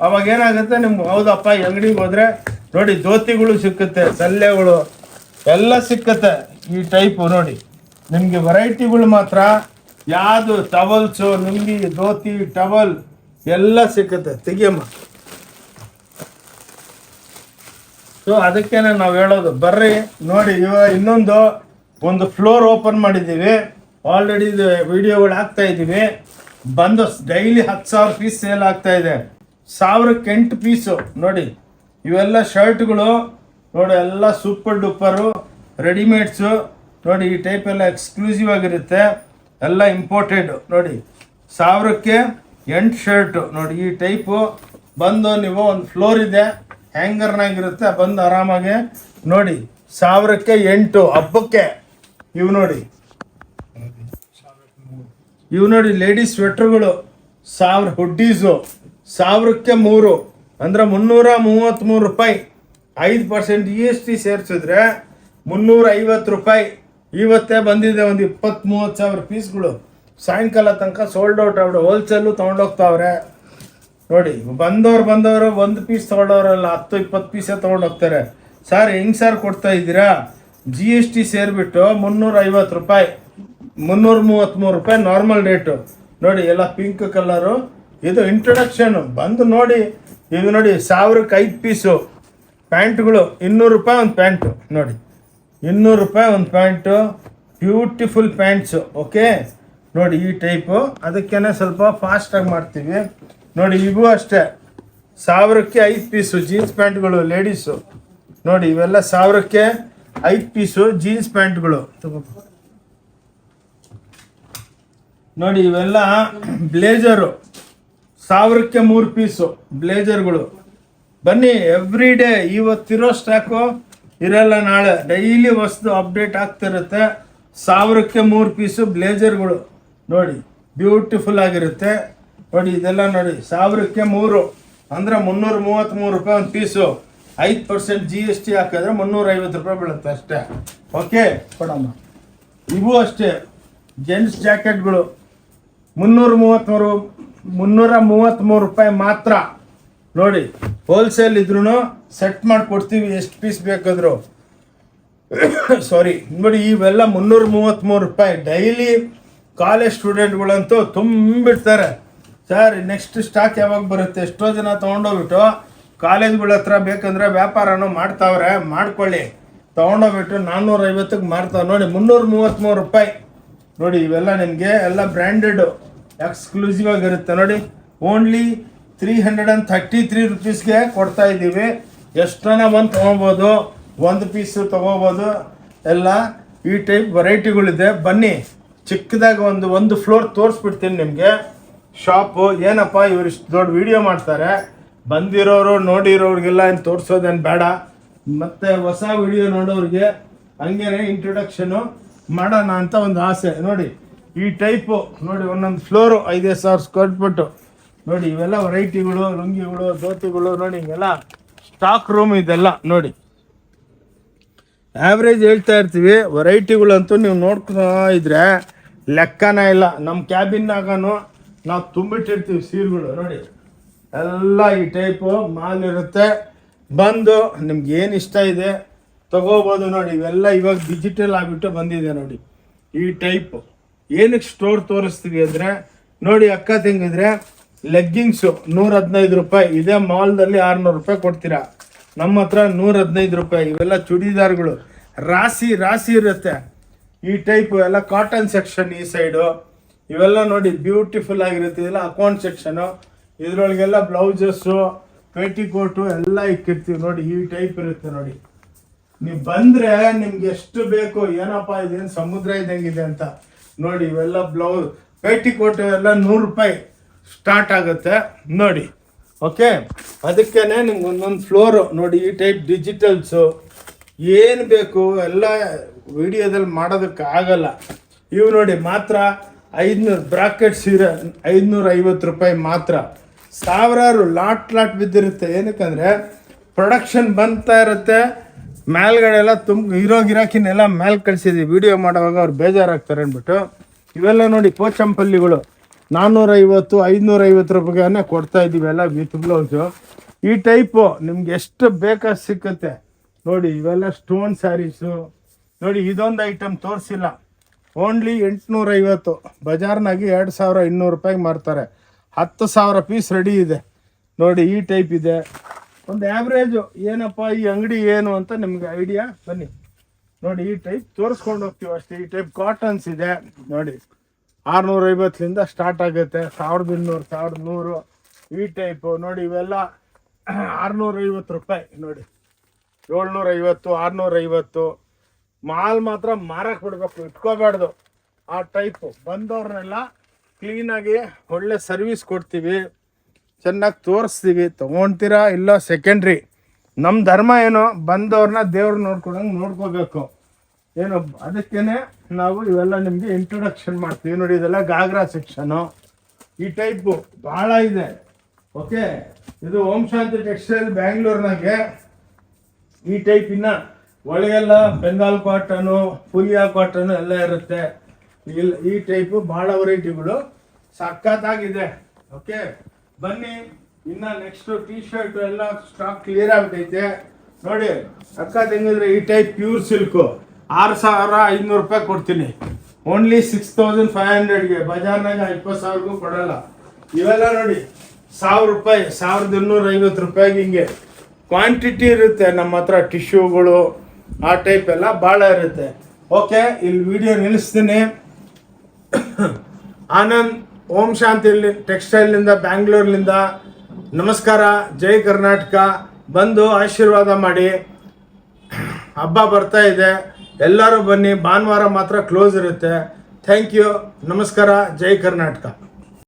ಅವಾಗ ಏನಾಗುತ್ತೆ ನಿಮ್ಗೆ, ಹೌದಪ್ಪ ಈ ಅಂಗಡಿಗೆ ಹೋದರೆ ನೋಡಿ ಧೋತಿಗಳು ಸಿಕ್ಕುತ್ತೆ, ಸಲ್ಲೆಗಳು ಎಲ್ಲ ಸಿಕ್ಕತ್ತೆ. ಈ ಟೈಪು ನೋಡಿ ನಿಮಗೆ ವೆರೈಟಿಗಳು ಮಾತ್ರ ಯಾವುದು ಟವಲ್ಸು, ನಿಮ್ಗೆ ಧೋತಿ, ಟವಲ್ ಎಲ್ಲ ಸಿಕ್ಕತ್ತೆ. ತೆಗಿಯಮ್ಮ. ಸೊ ಅದಕ್ಕೇನೆ ನಾವು ಹೇಳೋದು, ಬರ್ರಿ ನೋಡಿ. ಇನ್ನೊಂದು ಫ್ಲೋರ್ ಓಪನ್ ಮಾಡಿದ್ದೀವಿ. ಆಲ್ರೆಡಿ ಇದು ವಿಡಿಯೋಗಳು ಹಾಕ್ತಾ ಇದ್ದೀವಿ. ಬಂದು ಡೈಲಿ 10,000 ಪೀಸ್ ಸೇಲ್ ಆಗ್ತಾ ಇದೆ. 1008 ಪೀಸು. ನೋಡಿ ಇವೆಲ್ಲ ಶರ್ಟ್ಗಳು ನೋಡಿ, ಎಲ್ಲ ಸೂಪರ್ ಡೂಪರು ರೆಡಿಮೇಡ್ಸು. ನೋಡಿ ಈ ಟೈಪ್ ಎಲ್ಲ ಎಕ್ಸ್ಕ್ಲೂಸಿವ್ ಆಗಿರುತ್ತೆ, ಎಲ್ಲ ಇಂಪೋರ್ಟೆಡ್. ನೋಡಿ 1008 ಶರ್ಟು. ನೋಡಿ ಈ ಟೈಪು ಬಂದು ನೀವು ಒಂದು ಫ್ಲೋರ್ ಇದೆ, ಹ್ಯಾಂಗರ್ನಾಗಿರುತ್ತೆ, ಬಂದು ಆರಾಮಾಗಿ ನೋಡಿ 1008 ಹಬ್ಬಕ್ಕೆ. ಇವು ನೋಡಿ ಲೇಡೀಸ್ ಸ್ವೆಟ್ರುಗಳು 1000 ಹುಡ್ಡೀಸು 1000 ಅಂದರೆ 333 ರೂಪಾಯಿ. 5% GST ಸೇರಿಸಿದ್ರೆ 350 ರೂಪಾಯಿ. ಇವತ್ತೇ ಬಂದಿದೆ ಒಂದು 20-30 ಸಾವಿರ ಪೀಸ್ಗಳು. ಸಾಯಂಕಾಲ ತನಕ ಸೋಲ್ಡ್ ಔಟ್ ಆಗ್ಬಿಡು. ಹೋಲ್ಸೇಲು ತೊಗೊಂಡೋಗ್ತಾವ್ರೆ. ನೋಡಿ ಬಂದವರು 1 ಪೀಸ್ ತೊಗೊಂಡವ್ರಲ್ಲ, 10-20 ಪೀಸೇ ತೊಗೊಂಡೋಗ್ತಾರೆ. ಸರ್ ಹೆಂಗೆ ಸರ್ ಕೊಡ್ತಾ ಇದ್ದೀರಾ? GST ಸೇರಿಬಿಟ್ಟು 350 ರೂಪಾಯಿ, 333 ರೂಪಾಯಿ ನಾರ್ಮಲ್ ರೇಟು. ನೋಡಿ ಎಲ್ಲ ಪಿಂಕ್ ಕಲರು. ಇದು ಇಂಟ್ರೊಡಕ್ಷನು. ಬಂದು ನೋಡಿ, ಇದು ನೋಡಿ 1000ಕ್ಕೆ 5 ಪೀಸು ಪ್ಯಾಂಟ್ಗಳು. 200 ರೂಪಾಯಿ ಒಂದು ಪ್ಯಾಂಟು. ನೋಡಿ 200 ರೂಪಾಯಿ ಒಂದು ಪ್ಯಾಂಟು, ಬ್ಯೂಟಿಫುಲ್ ಪ್ಯಾಂಟ್ಸು. ಓಕೆ, ನೋಡಿ ಈ ಟೈಪು. ಅದಕ್ಕೇ ಸ್ವಲ್ಪ ಫಾಸ್ಟಾಗಿ ಮಾಡ್ತೀವಿ. ನೋಡಿ ಇವು ಅಷ್ಟೇ 1000ಕ್ಕೆ 5 ಪೀಸು ಜೀನ್ಸ್ ಪ್ಯಾಂಟ್ಗಳು ಲೇಡೀಸು. ನೋಡಿ ಇವೆಲ್ಲ 1000ಕ್ಕೆ 5 ಪೀಸು ಜೀನ್ಸ್ ಪ್ಯಾಂಟ್ಗಳು. ನೋಡಿ ಇವೆಲ್ಲ ಬ್ಲೇಜರು 1000ಕ್ಕೆ 3 ಪೀಸು ಬ್ಲೇಜರ್ಗಳು. ಬನ್ನಿ, ಎವ್ರಿ ಡೇ ಇವತ್ತಿರೋ ಸ್ಟಾಕು ಇರಲ್ಲ, ನಾಳೆ ಡೈಲಿ ಹೊಸ್ದು ಅಪ್ಡೇಟ್ ಆಗ್ತಿರುತ್ತೆ. 1000ಕ್ಕೆ 3 ಪೀಸು ಬ್ಲೇಜರ್ಗಳು. ನೋಡಿ ಬ್ಯೂಟಿಫುಲ್ ಆಗಿರುತ್ತೆ. ನೋಡಿ ಇದೆಲ್ಲ ನೋಡಿ 1000ಕ್ಕೆ 3 ಅಂದರೆ 333 ರೂಪಾಯಿ ಒಂದು ಪೀಸು. 5% GST ಹಾಕಿದ್ರೆ 350 ರೂಪಾಯಿ ಬೀಳುತ್ತೆ ಅಷ್ಟೇ. ಓಕೆ ಕೊಡಮ್ಮ. ಇವು ಅಷ್ಟೇ ಜೆಂಟ್ಸ್ ಜಾಕೆಟ್ಗಳು 333 ರೂಪಾಯಿ ಮಾತ್ರ. ನೋಡಿ ಹೋಲ್ಸೇಲ್ ಇದ್ರೂ ಸೆಟ್ ಮಾಡಿಕೊಡ್ತೀವಿ, ಎಷ್ಟು ಪೀಸ್ ಬೇಕಾದರೂ. ಸಾರಿ ನೋಡಿ ಇವೆಲ್ಲ 333 ರೂಪಾಯಿ. ಡೈಲಿ ಕಾಲೇಜ್ ಸ್ಟೂಡೆಂಟ್ಗಳಂತೂ ತುಂಬಿಡ್ತಾರೆ. ಸರ್ ನೆಕ್ಸ್ಟ್ ಸ್ಟಾಕ್ ಯಾವಾಗ ಬರುತ್ತೆ? ಎಷ್ಟೋ ಜನ ತೊಗೊಂಡೋಗ್ಬಿಟ್ಟು ಕಾಲೇಜ್ಗಳ ಹತ್ರ ಬೇಕಂದ್ರೆ ವ್ಯಾಪಾರನೂ ಮಾಡ್ತಾವ್ರೆ, ಮಾಡ್ಕೊಳ್ಳಿ. ತೊಗೊಂಡೋಗ್ಬಿಟ್ಟು 450ಕ್ಕೆ ಮಾರ್ತಾವೆ. ನೋಡಿ 333 ರೂಪಾಯಿ. ನೋಡಿ ಇವೆಲ್ಲ ನಿಮಗೆ ಎಲ್ಲ ಬ್ರ್ಯಾಂಡೆಡು ಎಕ್ಸ್ಕ್ಲೂಸಿವ್ ಆಗಿರುತ್ತೆ. ನೋಡಿ ಓನ್ಲಿ 333 ರುಪೀಸ್ಗೆ ಕೊಡ್ತಾ ಇದ್ದೀವಿ. ಎಷ್ಟನ ಬಂದು ತೊಗೊಬೋದು, 1 ಪೀಸು ತೊಗೋಬೋದು. ಎಲ್ಲ ಈ ಟೈಪ್ ವೆರೈಟಿಗಳಿದೆ. ಬನ್ನಿ, ಚಿಕ್ಕದಾಗಿ ಒಂದು ಫ್ಲೋರ್ ತೋರಿಸ್ಬಿಡ್ತೀನಿ ನಿಮಗೆ ಶಾಪು. ಏನಪ್ಪ ಇವರು ಇಷ್ಟು ದೊಡ್ಡ ವಿಡಿಯೋ ಮಾಡ್ತಾರೆ, ಬಂದಿರೋರು ನೋಡಿರೋರಿಗೆಲ್ಲ ಏನು ತೋರಿಸೋದೇನು ಬೇಡ. ಮತ್ತು ಹೊಸ ವಿಡಿಯೋ ನೋಡೋರಿಗೆ ಹಂಗೇನೆ ಇಂಟ್ರೊಡಕ್ಷನು ಮಾಡೋಣ ಅಂತ ಒಂದು ಆಸೆ. ನೋಡಿ ಈ ಟೈಪು ನೋಡಿ, ಒಂದೊಂದು ಫ್ಲೋರು 5,000 ಸ್ಕ್ವೇರ್ ಫೀಟು. ನೋಡಿ ಇವೆಲ್ಲ ವೆರೈಟಿಗಳು, ಲುಂಗಿಗಳು, ಧೋತಿಗಳು, ನೋಡಿ ಹಿಂಗೆಲ್ಲ ಸ್ಟಾಕ್ ರೂಮ್ ಇದೆಲ್ಲ. ನೋಡಿ ಆ್ಯಾವ್ರೇಜ್ ಹೇಳ್ತಾ ಇರ್ತೀವಿ, ವೆರೈಟಿಗಳಂತೂ ನೀವು ನೋಡ್ತಾ ಇದ್ರೆ ಲೆಕ್ಕನೇ ಇಲ್ಲ. ನಮ್ಮ ಕ್ಯಾಬಿನ್ನಾಗನು ನಾವು ತುಂಬಿಟ್ಟಿರ್ತೀವಿ ಸೀರೆಗಳು. ನೋಡಿ ಎಲ್ಲ ಈ ಟೈಪು ಮಾಲ್ ಇರುತ್ತೆ. ಬಂದು ನಿಮ್ಗೆ ಏನು ಇಷ್ಟ ಇದೆ ತಗೋಬೋದು. ನೋಡಿ ಇವೆಲ್ಲ ಇವಾಗ ಡಿಜಿಟಲ್ ಆಗಿಬಿಟ್ಟು ಬಂದಿದೆ. ನೋಡಿ ಈ ಟೈಪು ಏನಕ್ಕೆ ಸ್ಟೋರ್ ತೋರಿಸ್ತೀವಿ ಅಂದರೆ, ನೋಡಿ ಅಕ್ಕ ತಂಗಿದ್ರೆ ಲೆಗ್ಗಿಂಗ್ಸು 115 ರೂಪಾಯಿ, ಇದೇ ಮಾಲ್ದಲ್ಲಿ 600 ರೂಪಾಯಿ ಕೊಡ್ತೀರಾ. ನಮ್ಮ ಹತ್ರ 115 ರೂಪಾಯಿ. ಇವೆಲ್ಲ ಚೂಡಿದಾರ್ಗಳು ರಾಶಿ ಇರುತ್ತೆ. ಈ ಟೈಪು ಎಲ್ಲ ಕಾಟನ್ ಸೆಕ್ಷನ್ ಈ ಸೈಡು. ಇವೆಲ್ಲ ನೋಡಿ ಬ್ಯೂಟಿಫುಲ್ ಆಗಿರುತ್ತೆ. ಇದೆಲ್ಲ ಅಕೌಂಟ್ ಸೆಕ್ಷನು. ಇದ್ರೊಳಗೆಲ್ಲ ಬ್ಲೌಸಸ್ಸು, ಪೇಟಿಕೋಟು ಎಲ್ಲ ಇಕ್ಕಿರ್ತೀವಿ. ನೋಡಿ ಈ ಟೈಪ್ ಇರುತ್ತೆ. ನೋಡಿ ನೀವು ಬಂದರೆ ನಿಮ್ಗೆ ಎಷ್ಟು ಬೇಕು, ಏನಪ್ಪ ಇದೇನು ಸಮುದ್ರ ಇದ್ದಂಗಿದೆ ಅಂತ. ನೋಡಿ ಇವೆಲ್ಲ ಬ್ಲೌಸ್, ಪೇಟಿಕೋಟು ಎಲ್ಲ 100 ರೂಪಾಯಿ ಸ್ಟಾರ್ಟ್ ಆಗುತ್ತೆ. ನೋಡಿ ಓಕೆ, ಅದಕ್ಕೇನೆ ನಿಮ್ಗೆ ಒಂದೊಂದು ಫ್ಲೋರು. ನೋಡಿ ಈ ಟೈಪ್ ಡಿಜಿಟಲ್ಸು ಏನು ಬೇಕು ಎಲ್ಲ ವಿಡಿಯೋದಲ್ಲಿ ಮಾಡೋದಕ್ಕೆ ಆಗಲ್ಲ. ಇವು ನೋಡಿ ಮಾತ್ರ 500 ಬ್ರಾಕೆಟ್ ಸೀರೆ 550 ರೂಪಾಯಿ ಮಾತ್ರ. ಸಾವಿರಾರು ಲಾಟ್ ಬಿದ್ದಿರುತ್ತೆ. ಏನಕ್ಕಂದರೆ ಪ್ರೊಡಕ್ಷನ್ ಬಂತಾ ಇರುತ್ತೆ, ಮೇಲ್ಗಡೆ ಎಲ್ಲ ಹೀರೋ ಗಿರಾಕಿನೆಲ್ಲ ಮೇಲೆ ಕಳಿಸಿದ್ವಿ. ವಿಡಿಯೋ ಮಾಡುವಾಗ ಅವ್ರು ಬೇಜಾರಾಗ್ತಾರೆ ಅಂದ್ಬಿಟ್ಟು ಇವೆಲ್ಲ ನೋಡಿ ಪೋಚಂಪಲ್ಲಿಗಳು 450 550 ರೂಪಾಯಿಗೆ ಕೊಡ್ತಾ ಇದ್ದೀವಿ ಎಲ್ಲ ವಿತ್ ಬ್ಲೌಸು. ಈ ಟೈಪು ನಿಮ್ಗೆ ಎಷ್ಟು ಬೇಕಾದ ಸಿಕ್ಕುತ್ತೆ. ನೋಡಿ ಇವೆಲ್ಲ ಸ್ಟೋನ್ ಸ್ಯಾರೀಸು. ನೋಡಿ ಇದೊಂದು ಐಟಮ್ ತೋರಿಸಿಲ್ಲ, ಓನ್ಲಿ 850. ಬಜಾರ್ನಾಗಿ 2200 ರೂಪಾಯಿಗೆ ಮಾರ್ತಾರೆ. 10,000 ಪೀಸ್ ರೆಡಿ ಇದೆ. ನೋಡಿ ಈ ಟೈಪ್ ಇದೆ. ಒಂದು ಆ್ಯಾವ್ರೇಜು ಏನಪ್ಪ ಈ ಅಂಗಡಿ ಏನು ಅಂತ ನಿಮ್ಗೆ ಐಡಿಯಾ ಬನ್ನಿ. ನೋಡಿ ಈ ಟೈಪ್ ತೋರಿಸ್ಕೊಂಡು ಹೋಗ್ತೀವಿ ಅಷ್ಟೇ. ಈ ಟೈಪ್ ಕಾಟನ್ಸ್ ಇದೆ. ನೋಡಿ 650ಲಿಂದ ಸ್ಟಾರ್ಟ್ ಆಗುತ್ತೆ. 1200 1100 ಈ ಟೈಪು. ನೋಡಿ ಇವೆಲ್ಲ 650 ರೂಪಾಯಿ. ನೋಡಿ 750 650. ಮಾಲ್ ಮಾತ್ರ ಮಾರಕ್ಕೆ ಬಿಡ್ಬೇಕು, ಇಟ್ಕೋಬಾರ್ದು. ಆ ಟೈಪು ಬಂದವ್ರನ್ನೆಲ್ಲ ಕ್ಲೀನಾಗಿ ಒಳ್ಳೆ ಸರ್ವಿಸ್ ಕೊಡ್ತೀವಿ, ಚೆನ್ನಾಗಿ ತೋರಿಸ್ತೀವಿ. ತೊಗೊಳ್ತೀರಾ ಇಲ್ಲ ಸೆಕೆಂಡ್ರಿ. ನಮ್ಮ ಧರ್ಮ ಏನು, ಬಂದವ್ರನ್ನ ದೇವ್ರು ನೋಡ್ಕೊಳಂಗೆ ನೋಡ್ಕೋಬೇಕು ಏನು. ಅದಕ್ಕೇ ನಾವು ಇವೆಲ್ಲ ನಿಮಗೆ ಇಂಟ್ರೊಡಕ್ಷನ್ ಮಾಡ್ತೀವಿ. ನೋಡಿ ಇದೆಲ್ಲ ಗಾಗ್ರಾ ಸೆಕ್ಷನು. ಈ ಟೈಪು ಭಾಳ ಇದೆ. ಓಕೆ, ಇದು ಓಂ ಶಾಂತಿ ಟೆಕ್ಸ್ಟೈಲ್ ಬ್ಯಾಂಗ್ಳೂರ್ನಾಗೆ. ಈ ಟೈಪಿನ ಒಳಗೆಲ್ಲ ಬೆಂಗಾಲ್ ಕಾಟನು, ಫುಲಿಯಾ ಕಾಟನು ಎಲ್ಲ ಇರುತ್ತೆ. ಈ ಟೈಪು ಭಾಳ ವೆರೈಟಿಗಳು ಸಖತ್ತಾಗಿದೆ. ಓಕೆ ಬನ್ನಿ, ಇನ್ನು ನೆಕ್ಸ್ಟು ಟೀ ಶರ್ಟ್ ಎಲ್ಲ ಸ್ಟಾಕ್ ಕ್ಲಿಯರ್ ಆಗ್ಬಿಟ್ಟೈತೆ. ನೋಡಿ ಅಕ್ಕ ತಂಗಿದ್ರೆ ಈ ಟೈಪ್ ಪ್ಯೂರ್ ಸಿಲ್ಕು 6500 ರೂಪಾಯಿ ಕೊಡ್ತೀನಿ. ಓನ್ಲಿ 6500ಗೆ. ಬಜಾರ್ನಾಗ 20,000ಗೂ ಕೊಡಲ್ಲ. ಇವೆಲ್ಲ ನೋಡಿ 1000 ರೂಪಾಯಿ 1250 ರೂಪಾಯಿಗೆ. ಹಿಂಗೆ ಕ್ವಾಂಟಿಟಿ ಇರುತ್ತೆ ನಮ್ಮ ಹತ್ರ. ಟಿಶ್ಯೂಗಳು ಆ ಟೈಪ್ ಎಲ್ಲ ಭಾಳ ಇರುತ್ತೆ. ಓಕೆ, ಇಲ್ಲಿ ವಿಡಿಯೋ ನಿಲ್ಲಿಸ್ತೀನಿ. ಆನಂದ್ ಓಂ ಶಾಂತಿ ಟೆಕ್ಸ್ಟೈಲ್ನಿಂದ ಬ್ಯಾಂಗ್ಳೂರ್ನಿಂದ ನಮಸ್ಕಾರ. ಜೈ ಕರ್ನಾಟಕ. ಬಂದು ಆಶೀರ್ವಾದ ಮಾಡಿ. ಹಬ್ಬ ಬರ್ತಾ ಇದೆ, ಎಲ್ಲರೂ ಬನ್ನಿ. ಭಾನುವಾರ ಮಾತ್ರ ಕ್ಲೋಸ್ ಇರುತ್ತೆ. Thank you. ನಮಸ್ಕಾರ. ಜೈ ಕರ್ನಾಟಕ.